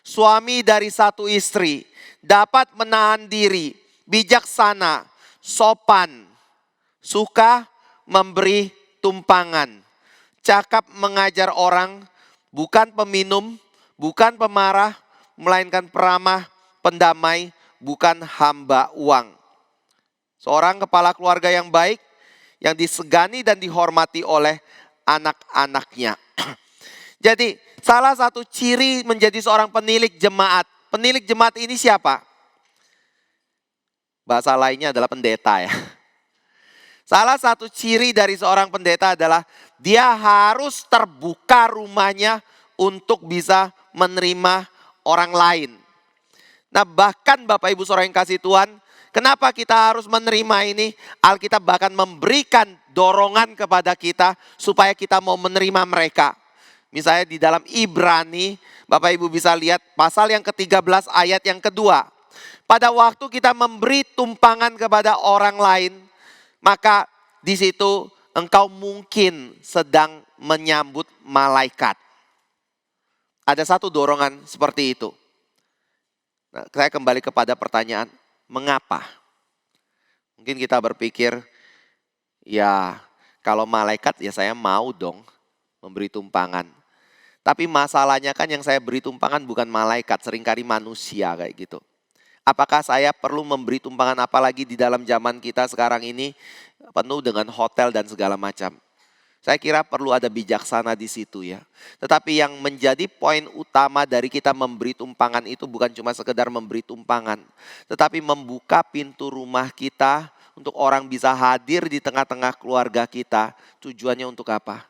Suami dari 1 istri. Dapat menahan diri. Bijaksana. Sopan. Suka memberi tumpangan. Cakap mengajar orang. Bukan peminum. Bukan pemarah. Melainkan peramah. Pendamai. Bukan hamba uang. Seorang kepala keluarga yang baik. Yang disegani dan dihormati oleh anak-anaknya. Jadi salah satu ciri menjadi seorang penilik jemaat. Penilik jemaat ini siapa? Bahasa lainnya adalah pendeta ya. Salah satu ciri dari seorang pendeta adalah dia harus terbuka rumahnya untuk bisa menerima orang lain. Nah bahkan Bapak Ibu Saudara yang kasih Tuhan, kenapa kita harus menerima ini? Alkitab bahkan memberikan dorongan kepada kita supaya kita mau menerima mereka. Misalnya di dalam Ibrani, Bapak Ibu bisa lihat pasal yang ke-13 ayat yang kedua. Pada waktu kita memberi tumpangan kepada orang lain, maka di situ engkau mungkin sedang menyambut malaikat. Ada satu dorongan seperti itu. Nah, saya kembali kepada pertanyaan. Mengapa? Mungkin kita berpikir, ya kalau malaikat ya saya mau dong memberi tumpangan. Tapi masalahnya kan yang saya beri tumpangan bukan malaikat, seringkali manusia kayak gitu. Apakah saya perlu memberi tumpangan apalagi di dalam zaman kita sekarang ini penuh dengan hotel dan segala macam. Saya kira perlu ada bijaksana di situ ya. Tetapi yang menjadi poin utama dari kita memberi tumpangan itu bukan cuma sekedar memberi tumpangan. Tetapi membuka pintu rumah kita untuk orang bisa hadir di tengah-tengah keluarga kita. Tujuannya untuk apa?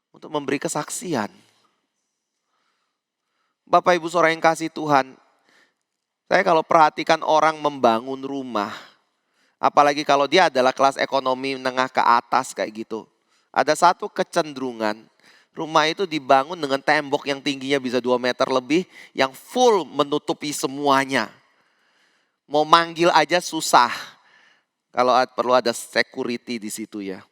Untuk memberi kesaksian. Bapak Ibu Saudara yang kasih Tuhan. Saya kalau perhatikan orang membangun rumah. Apalagi kalau dia adalah kelas ekonomi menengah ke atas kayak gitu. Ada satu kecenderungan, rumah itu dibangun dengan tembok yang tingginya bisa 2 meter lebih, yang full menutupi semuanya. Mau manggil aja susah, kalau perlu ada security di situ ya.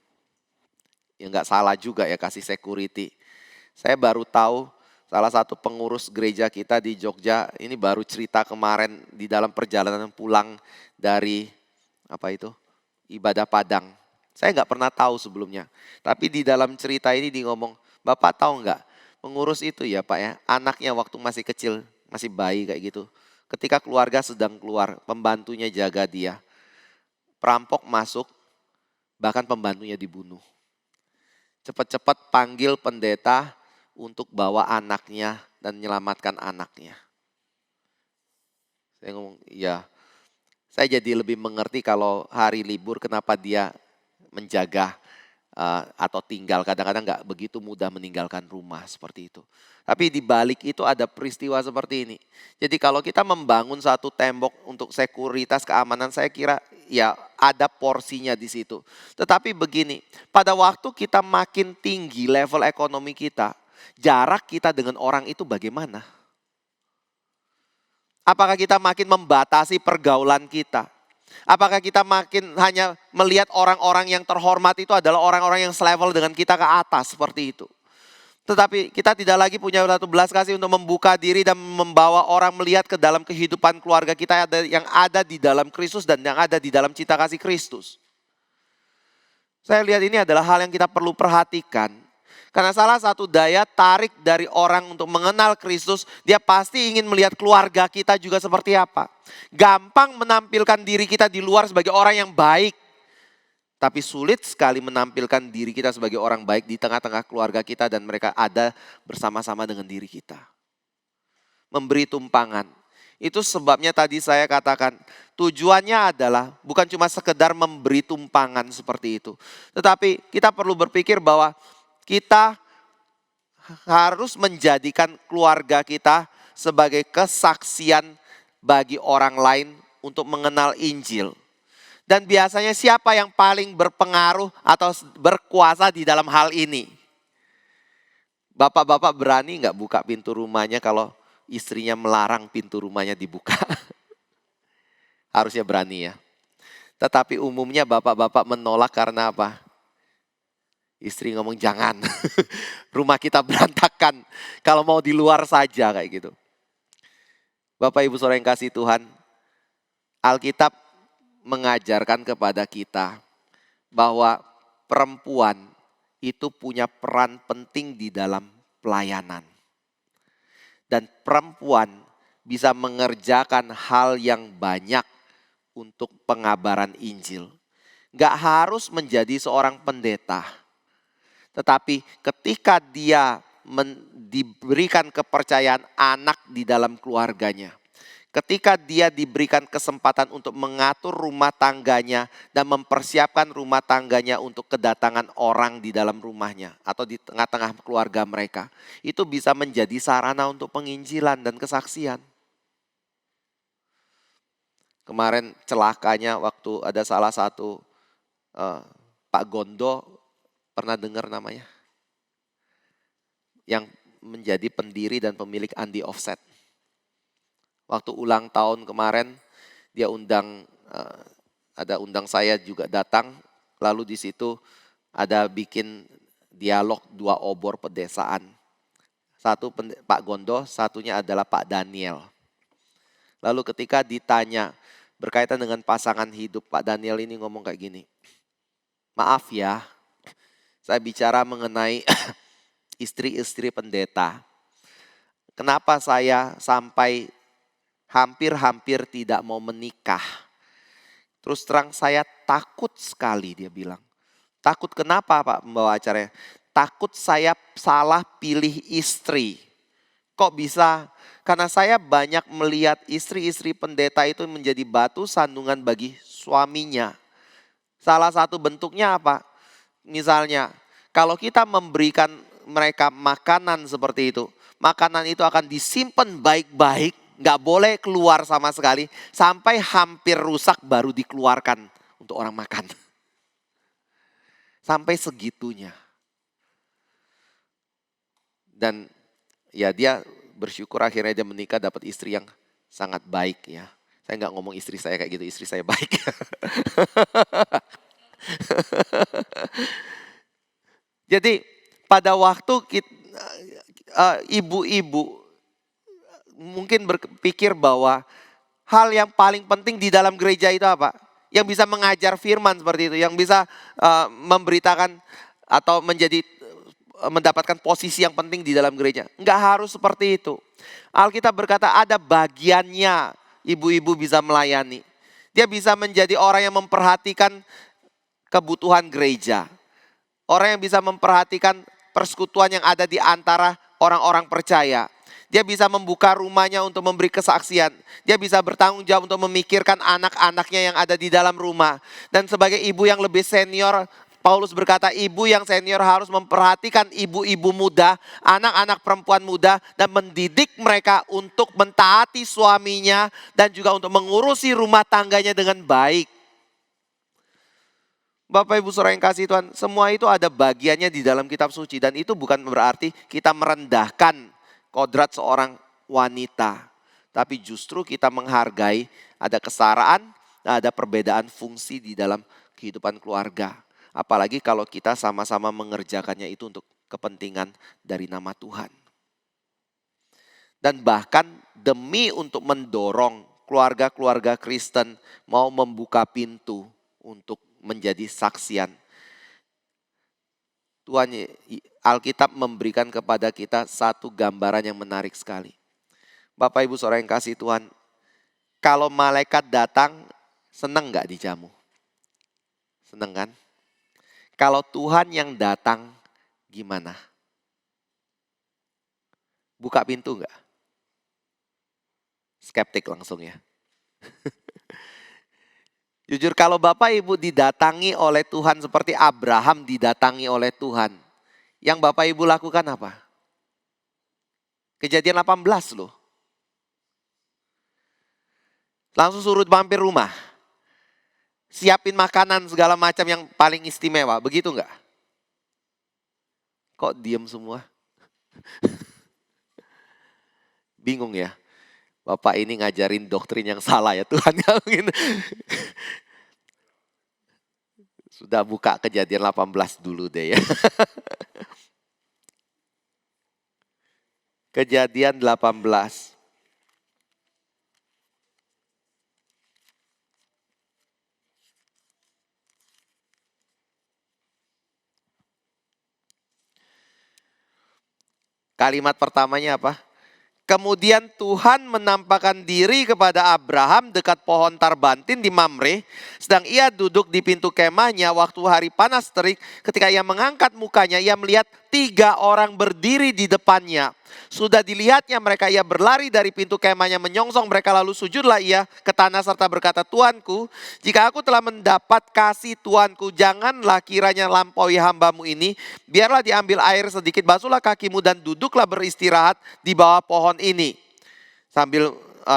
Ya nggak salah juga ya kasih security. Saya baru tahu salah satu pengurus gereja kita di Jogja, ini baru cerita kemarin di dalam perjalanan pulang dari ibadah Padang. Saya nggak pernah tahu sebelumnya. Tapi di dalam cerita ini dia ngomong, Bapak tahu nggak, pengurus itu ya Pak ya, anaknya waktu masih kecil, masih bayi kayak gitu. Ketika keluarga sedang keluar, pembantunya jaga dia. Perampok masuk, bahkan pembantunya dibunuh. Cepat-cepat panggil pendeta untuk bawa anaknya dan menyelamatkan anaknya. Saya ngomong, ya. Saya jadi lebih mengerti kalau hari libur kenapa dia menjaga atau tinggal. Kadang-kadang nggak begitu mudah meninggalkan rumah seperti itu. Tapi di balik itu ada peristiwa seperti ini. Jadi kalau kita membangun satu tembok untuk sekuritas keamanan, saya kira ya ada porsinya di situ. Tetapi begini, pada waktu kita makin tinggi level ekonomi kita, jarak kita dengan orang itu bagaimana? Apakah kita makin membatasi pergaulan kita? Apakah kita makin hanya melihat orang-orang yang terhormat itu adalah orang-orang yang selevel dengan kita ke atas seperti itu? Tetapi kita tidak lagi punya satu belas kasih untuk membuka diri dan membawa orang melihat ke dalam kehidupan keluarga kita yang ada di dalam Kristus dan yang ada di dalam cita kasih Kristus. Saya lihat ini adalah hal yang kita perlu perhatikan. Karena salah satu daya tarik dari orang untuk mengenal Kristus, dia pasti ingin melihat keluarga kita juga seperti apa. Gampang menampilkan diri kita di luar sebagai orang yang baik. Tapi sulit sekali menampilkan diri kita sebagai orang baik di tengah-tengah keluarga kita dan mereka ada bersama-sama dengan diri kita. Memberi tumpangan. Itu sebabnya tadi saya katakan tujuannya adalah bukan cuma sekedar memberi tumpangan seperti itu. Tetapi kita perlu berpikir bahwa kita harus menjadikan keluarga kita sebagai kesaksian bagi orang lain untuk mengenal Injil. Dan biasanya siapa yang paling berpengaruh atau berkuasa di dalam hal ini? Bapak-bapak berani nggak buka pintu rumahnya kalau istrinya melarang pintu rumahnya dibuka? Harusnya berani ya. Tetapi umumnya bapak-bapak menolak karena apa? Istri ngomong jangan, rumah kita berantakan, kalau mau di luar saja kayak gitu. Bapak Ibu Saudara yang kasih Tuhan, Alkitab mengajarkan kepada kita bahwa perempuan itu punya peran penting di dalam pelayanan. Dan perempuan bisa mengerjakan hal yang banyak untuk pengabaran Injil. Gak harus menjadi seorang pendeta. Tetapi ketika dia diberikan kepercayaan anak di dalam keluarganya. Ketika dia diberikan kesempatan untuk mengatur rumah tangganya dan mempersiapkan rumah tangganya untuk kedatangan orang di dalam rumahnya atau di tengah-tengah keluarga mereka. Itu bisa menjadi sarana untuk penginjilan dan kesaksian. Kemarin celakanya waktu ada salah satu Pak Gondo, pernah dengar namanya? Yang menjadi pendiri dan pemilik Andi Offset. Waktu ulang tahun kemarin dia undang saya juga datang, lalu di situ ada bikin dialog 2 obor pedesaan. Satu Pak Gondo, satunya adalah Pak Daniel. Lalu ketika ditanya berkaitan dengan pasangan hidup, Pak Daniel ini ngomong kayak gini. Maaf ya, saya bicara mengenai istri-istri pendeta. Kenapa saya sampai hampir-hampir tidak mau menikah? Terus terang saya takut sekali, dia bilang. Takut kenapa Pak pembawa acaranya? Takut saya salah pilih istri. Kok bisa? Karena saya banyak melihat istri-istri pendeta itu menjadi batu sandungan bagi suaminya. Salah satu bentuknya apa? Misalnya, kalau kita memberikan mereka makanan seperti itu, makanan itu akan disimpan baik-baik, nggak boleh keluar sama sekali, sampai hampir rusak baru dikeluarkan untuk orang makan. Sampai segitunya. Dan ya dia bersyukur akhirnya dia menikah dapat istri yang sangat baik ya. Saya nggak ngomong istri saya kayak gitu, istri saya baik. Jadi pada waktu ibu-ibu mungkin berpikir bahwa hal yang paling penting di dalam gereja itu apa? Yang bisa mengajar firman seperti itu, yang bisa memberitakan atau mendapatkan posisi yang penting di dalam gereja. Enggak harus seperti itu. Alkitab berkata ada bagiannya ibu-ibu bisa melayani. Dia bisa menjadi orang yang memperhatikan kebutuhan gereja. Orang yang bisa memperhatikan persekutuan yang ada di antara orang-orang percaya. Dia bisa membuka rumahnya untuk memberi kesaksian. Dia bisa bertanggung jawab untuk memikirkan anak-anaknya yang ada di dalam rumah. Dan sebagai ibu yang lebih senior, Paulus berkata ibu yang senior harus memperhatikan ibu-ibu muda, anak-anak perempuan muda dan mendidik mereka untuk mentaati suaminya dan juga untuk mengurusi rumah tangganya dengan baik. Bapak Ibu Saudara yang kasih Tuhan, semua itu ada bagiannya di dalam kitab suci. Dan itu bukan berarti kita merendahkan kodrat seorang wanita. Tapi justru kita menghargai ada kesetaraan, ada perbedaan fungsi di dalam kehidupan keluarga. Apalagi kalau kita sama-sama mengerjakannya itu untuk kepentingan dari nama Tuhan. Dan bahkan demi untuk mendorong keluarga-keluarga Kristen mau membuka pintu untuk menjadi saksian. Tuhan Alkitab memberikan kepada kita satu gambaran yang menarik sekali. Bapak Ibu Saudara yang kasih Tuhan, kalau malaikat datang, senang gak dijamu? Senang kan? Kalau Tuhan yang datang, gimana? Buka pintu gak? Skeptik langsung ya. Jujur kalau Bapak Ibu didatangi oleh Tuhan seperti Abraham didatangi oleh Tuhan. Yang Bapak Ibu lakukan apa? Kejadian 18 loh. Langsung suruh mampir rumah. Siapin makanan segala macam yang paling istimewa. Begitu enggak? Kok diem semua? Bingung ya? Bapak ini ngajarin doktrin yang salah ya Tuhan. Sudah buka Kejadian 18 dulu deh ya. Kejadian 18. Kalimat pertamanya apa? Kemudian Tuhan menampakkan diri kepada Abraham dekat pohon tarbantin di Mamre. Sedang ia duduk di pintu kemahnya waktu hari panas terik. Ketika ia mengangkat mukanya, ia melihat 3 orang berdiri di depannya. Sudah dilihatnya mereka, ia berlari dari pintu kemahnya menyongsong mereka, lalu sujudlah ia ke tanah serta berkata, Tuanku, jika aku telah mendapat kasih Tuanku, janganlah kiranya lampaui hambamu ini. Biarlah diambil air sedikit, basuhlah kakimu dan duduklah beristirahat di bawah pohon ini. Sambil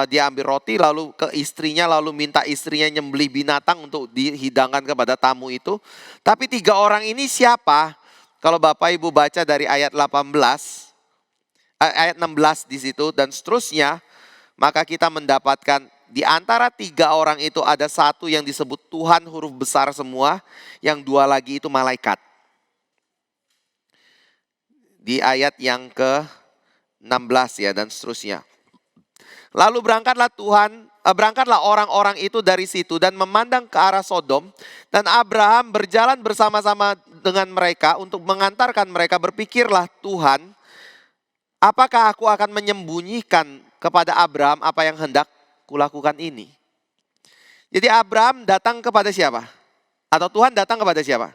dia ambil roti lalu ke istrinya, lalu minta istrinya nyembelih binatang untuk dihidangkan kepada tamu itu. Tapi 3 orang ini siapa? Kalau Bapak Ibu baca dari ayat 16 di situ dan seterusnya, maka kita mendapatkan di antara 3 orang itu ada satu yang disebut Tuhan huruf besar semua, yang 2 lagi itu malaikat. Di ayat yang ke-16 ya dan seterusnya. Lalu berangkatlah orang-orang itu dari situ dan memandang ke arah Sodom, dan Abraham berjalan bersama-sama dengan mereka untuk mengantarkan mereka. Berpikirlah Tuhan, apakah aku akan menyembunyikan kepada Abraham apa yang hendak kulakukan ini? Jadi Abraham datang kepada siapa? Atau Tuhan datang kepada siapa?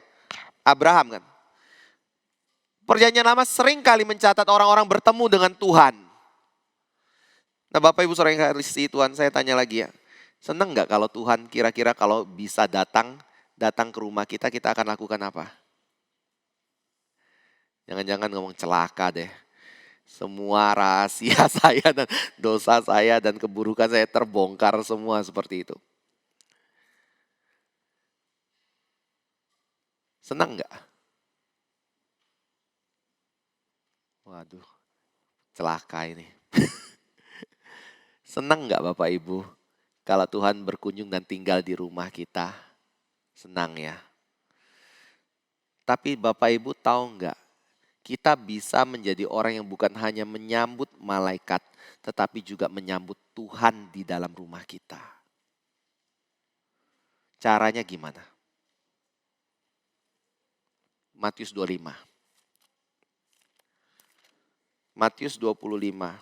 Abraham kan. Perjanjian Lama sering kali mencatat orang-orang bertemu dengan Tuhan. Nah Bapak Ibu Saudara yang kasih Tuhan, saya tanya lagi ya. Senang gak kalau Tuhan kira-kira kalau bisa datang ke rumah kita, kita akan lakukan apa? Jangan-jangan ngomong celaka deh. Semua rahasia saya dan dosa saya dan keburukan saya terbongkar semua seperti itu. Senang gak? Waduh, celaka ini. Senang gak Bapak Ibu kalau Tuhan berkunjung dan tinggal di rumah kita? Senang ya. Tapi Bapak Ibu tahu gak? Kita bisa menjadi orang yang bukan hanya menyambut malaikat, tetapi juga menyambut Tuhan di dalam rumah kita. Caranya gimana? Matius 25. Matius 25.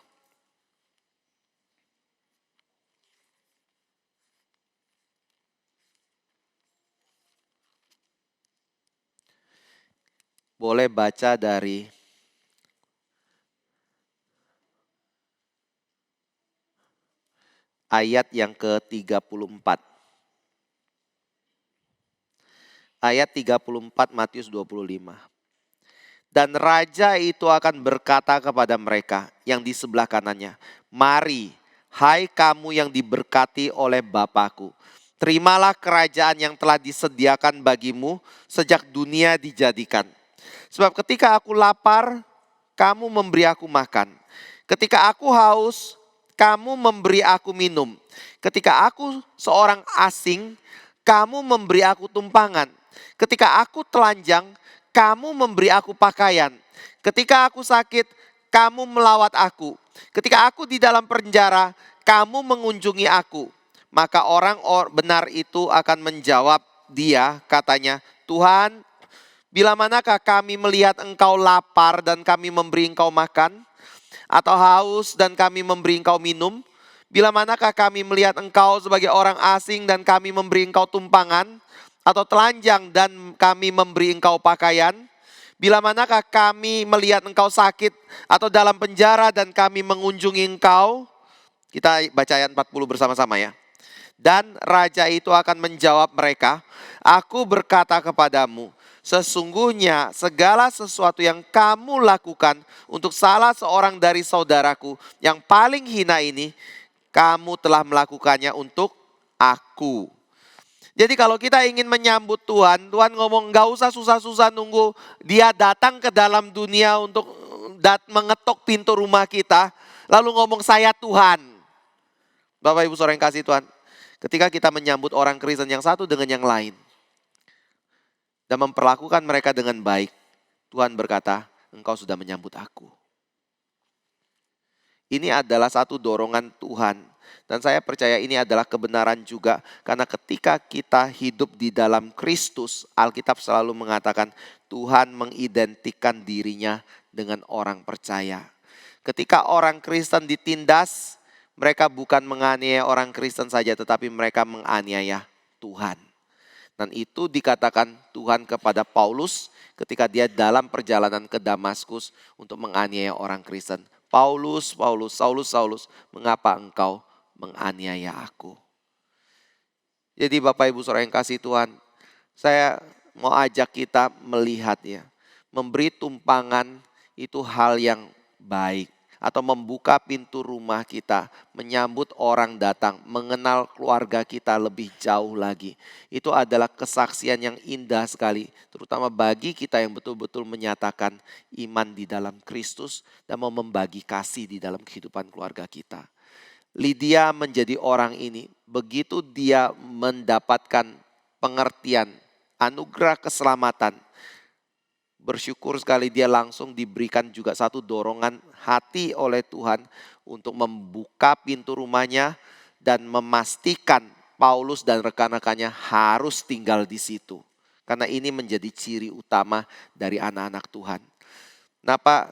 Boleh baca dari ayat yang ke-34. Ayat 34 Matius 25. Dan raja itu akan berkata kepada mereka yang di sebelah kanannya, mari, hai kamu yang diberkati oleh Bapakku, Terimalah kerajaan yang telah disediakan bagimu sejak dunia dijadikan. Sebab ketika aku lapar, kamu memberi aku makan. Ketika aku haus, kamu memberi aku minum. Ketika aku seorang asing, kamu memberi aku tumpangan. Ketika aku telanjang, kamu memberi aku pakaian. Ketika aku sakit, kamu melawat aku. Ketika aku di dalam penjara, kamu mengunjungi aku. Maka orang benar itu akan menjawab dia, katanya, Tuhan, bila manakah kami melihat engkau lapar dan kami memberi engkau makan? Atau haus dan kami memberi engkau minum? Bila manakah kami melihat engkau sebagai orang asing dan kami memberi engkau tumpangan? Atau telanjang dan kami memberi engkau pakaian? Bila manakah kami melihat engkau sakit atau dalam penjara dan kami mengunjungi engkau? Kita baca ayat 40 bersama-sama ya. Dan raja itu akan menjawab mereka, aku berkata kepadamu, sesungguhnya segala sesuatu yang kamu lakukan untuk salah seorang dari saudaraku yang paling hina ini, kamu telah melakukannya untuk aku. Jadi kalau kita ingin menyambut Tuhan, Tuhan ngomong gak usah susah-susah nunggu dia datang ke dalam dunia untuk mengetok pintu rumah kita, lalu ngomong saya Tuhan. Bapak Ibu Saudara yang kasih Tuhan, ketika kita menyambut orang Kristen yang satu dengan yang lain dan memperlakukan mereka dengan baik, Tuhan berkata, engkau sudah menyambut aku. Ini adalah satu dorongan Tuhan. Dan saya percaya ini adalah kebenaran juga. Karena ketika kita hidup di dalam Kristus, Alkitab selalu mengatakan Tuhan mengidentikan dirinya dengan orang percaya. Ketika orang Kristen ditindas, mereka bukan menganiaya orang Kristen saja, tetapi mereka menganiaya Tuhan. Dan itu dikatakan Tuhan kepada Paulus ketika dia dalam perjalanan ke Damaskus untuk menganiaya orang Kristen. Paulus, Saulus, mengapa engkau menganiaya aku? Jadi Bapak Ibu Saudara yang kasih Tuhan, saya mau ajak kita melihat ya, memberi tumpangan itu hal yang baik. Atau membuka pintu rumah kita, menyambut orang datang, mengenal keluarga kita lebih jauh lagi. Itu adalah kesaksian yang indah sekali, terutama bagi kita yang betul-betul menyatakan iman di dalam Kristus dan mau membagi kasih di dalam kehidupan keluarga kita. Lydia menjadi orang ini, begitu dia mendapatkan pengertian, anugerah keselamatan, bersyukur sekali dia langsung diberikan juga satu dorongan hati oleh Tuhan untuk membuka pintu rumahnya dan memastikan Paulus dan rekan-rekannya harus tinggal di situ. Karena ini menjadi ciri utama dari anak-anak Tuhan. Kenapa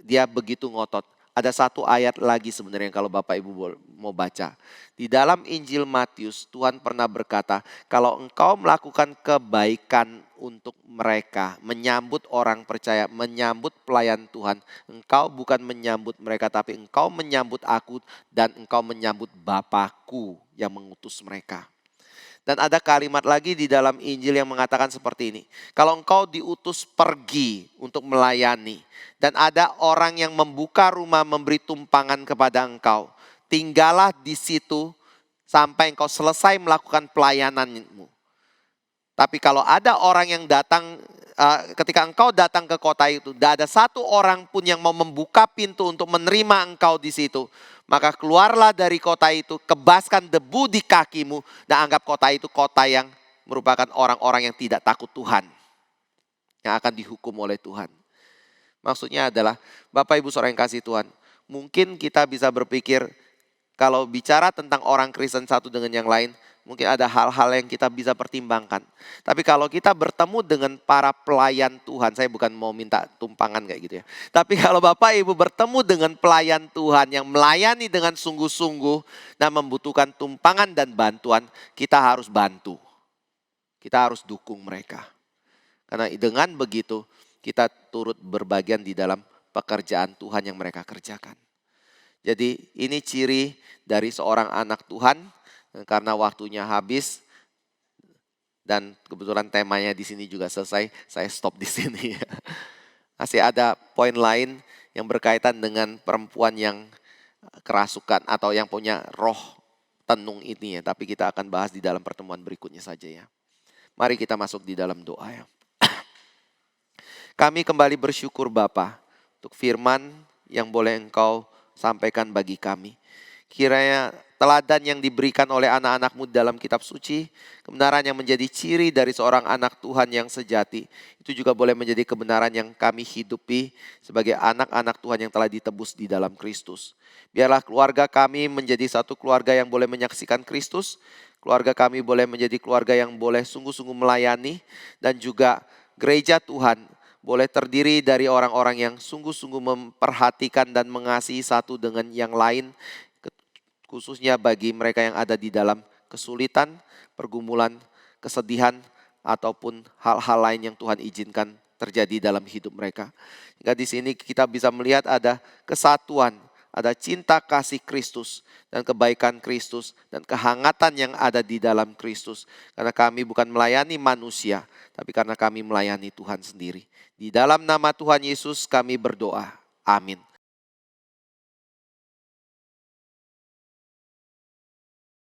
dia begitu ngotot? Ada satu ayat lagi sebenarnya kalau Bapak Ibu mau baca. Di dalam Injil Matius, Tuhan pernah berkata, kalau engkau melakukan kebaikan untuk mereka, menyambut orang percaya, menyambut pelayan Tuhan, engkau bukan menyambut mereka, tapi engkau menyambut aku dan engkau menyambut Bapakku yang mengutus mereka. Dan ada kalimat lagi di dalam Injil yang mengatakan seperti ini. Kalau engkau diutus pergi untuk melayani dan ada orang yang membuka rumah memberi tumpangan kepada engkau, tinggallah di situ sampai engkau selesai melakukan pelayananmu. Tapi kalau ada orang yang datang, ketika engkau datang ke kota itu, tidak ada satu orang pun yang mau membuka pintu untuk menerima engkau di situ. Maka keluarlah dari kota itu, kebaskan debu di kakimu, dan anggap kota itu kota yang merupakan orang-orang yang tidak takut Tuhan. Yang akan dihukum oleh Tuhan. Maksudnya adalah, Bapak Ibu Saudara yang kasih Tuhan, mungkin kita bisa berpikir, kalau bicara tentang orang Kristen satu dengan yang lain, mungkin ada hal-hal yang kita bisa pertimbangkan. Tapi kalau kita bertemu dengan para pelayan Tuhan, saya bukan mau minta tumpangan kayak gitu ya. Tapi kalau Bapak Ibu bertemu dengan pelayan Tuhan yang melayani dengan sungguh-sungguh dan membutuhkan tumpangan dan bantuan, kita harus bantu. Kita harus dukung mereka. Karena dengan begitu kita turut berbagian di dalam pekerjaan Tuhan yang mereka kerjakan. Jadi ini ciri dari seorang anak Tuhan. Karena waktunya habis dan kebetulan temanya di sini juga selesai, saya stop di sini. Masih ada poin lain yang berkaitan dengan perempuan yang kerasukan atau yang punya roh tenung ini ya, tapi kita akan bahas di dalam pertemuan berikutnya saja ya. Mari kita masuk di dalam doa ya. Kami kembali bersyukur Bapa untuk firman yang boleh Engkau sampaikan bagi kami. Kiranya teladan yang diberikan oleh anak-anak-Mu dalam kitab suci, kebenaran yang menjadi ciri dari seorang anak Tuhan yang sejati, itu juga boleh menjadi kebenaran yang kami hidupi sebagai anak-anak Tuhan yang telah ditebus di dalam Kristus. Biarlah keluarga kami menjadi satu keluarga yang boleh menyaksikan Kristus, keluarga kami boleh menjadi keluarga yang boleh sungguh-sungguh melayani, dan juga gereja Tuhan boleh terdiri dari orang-orang yang sungguh-sungguh memperhatikan dan mengasihi satu dengan yang lain, khususnya bagi mereka yang ada di dalam kesulitan, pergumulan, kesedihan, ataupun hal-hal lain yang Tuhan izinkan terjadi dalam hidup mereka. Hingga di sini kita bisa melihat ada kesatuan, ada cinta kasih Kristus dan kebaikan Kristus dan kehangatan yang ada di dalam Kristus. Karena kami bukan melayani manusia, tapi karena kami melayani Tuhan sendiri. Di dalam nama Tuhan Yesus kami berdoa. Amin.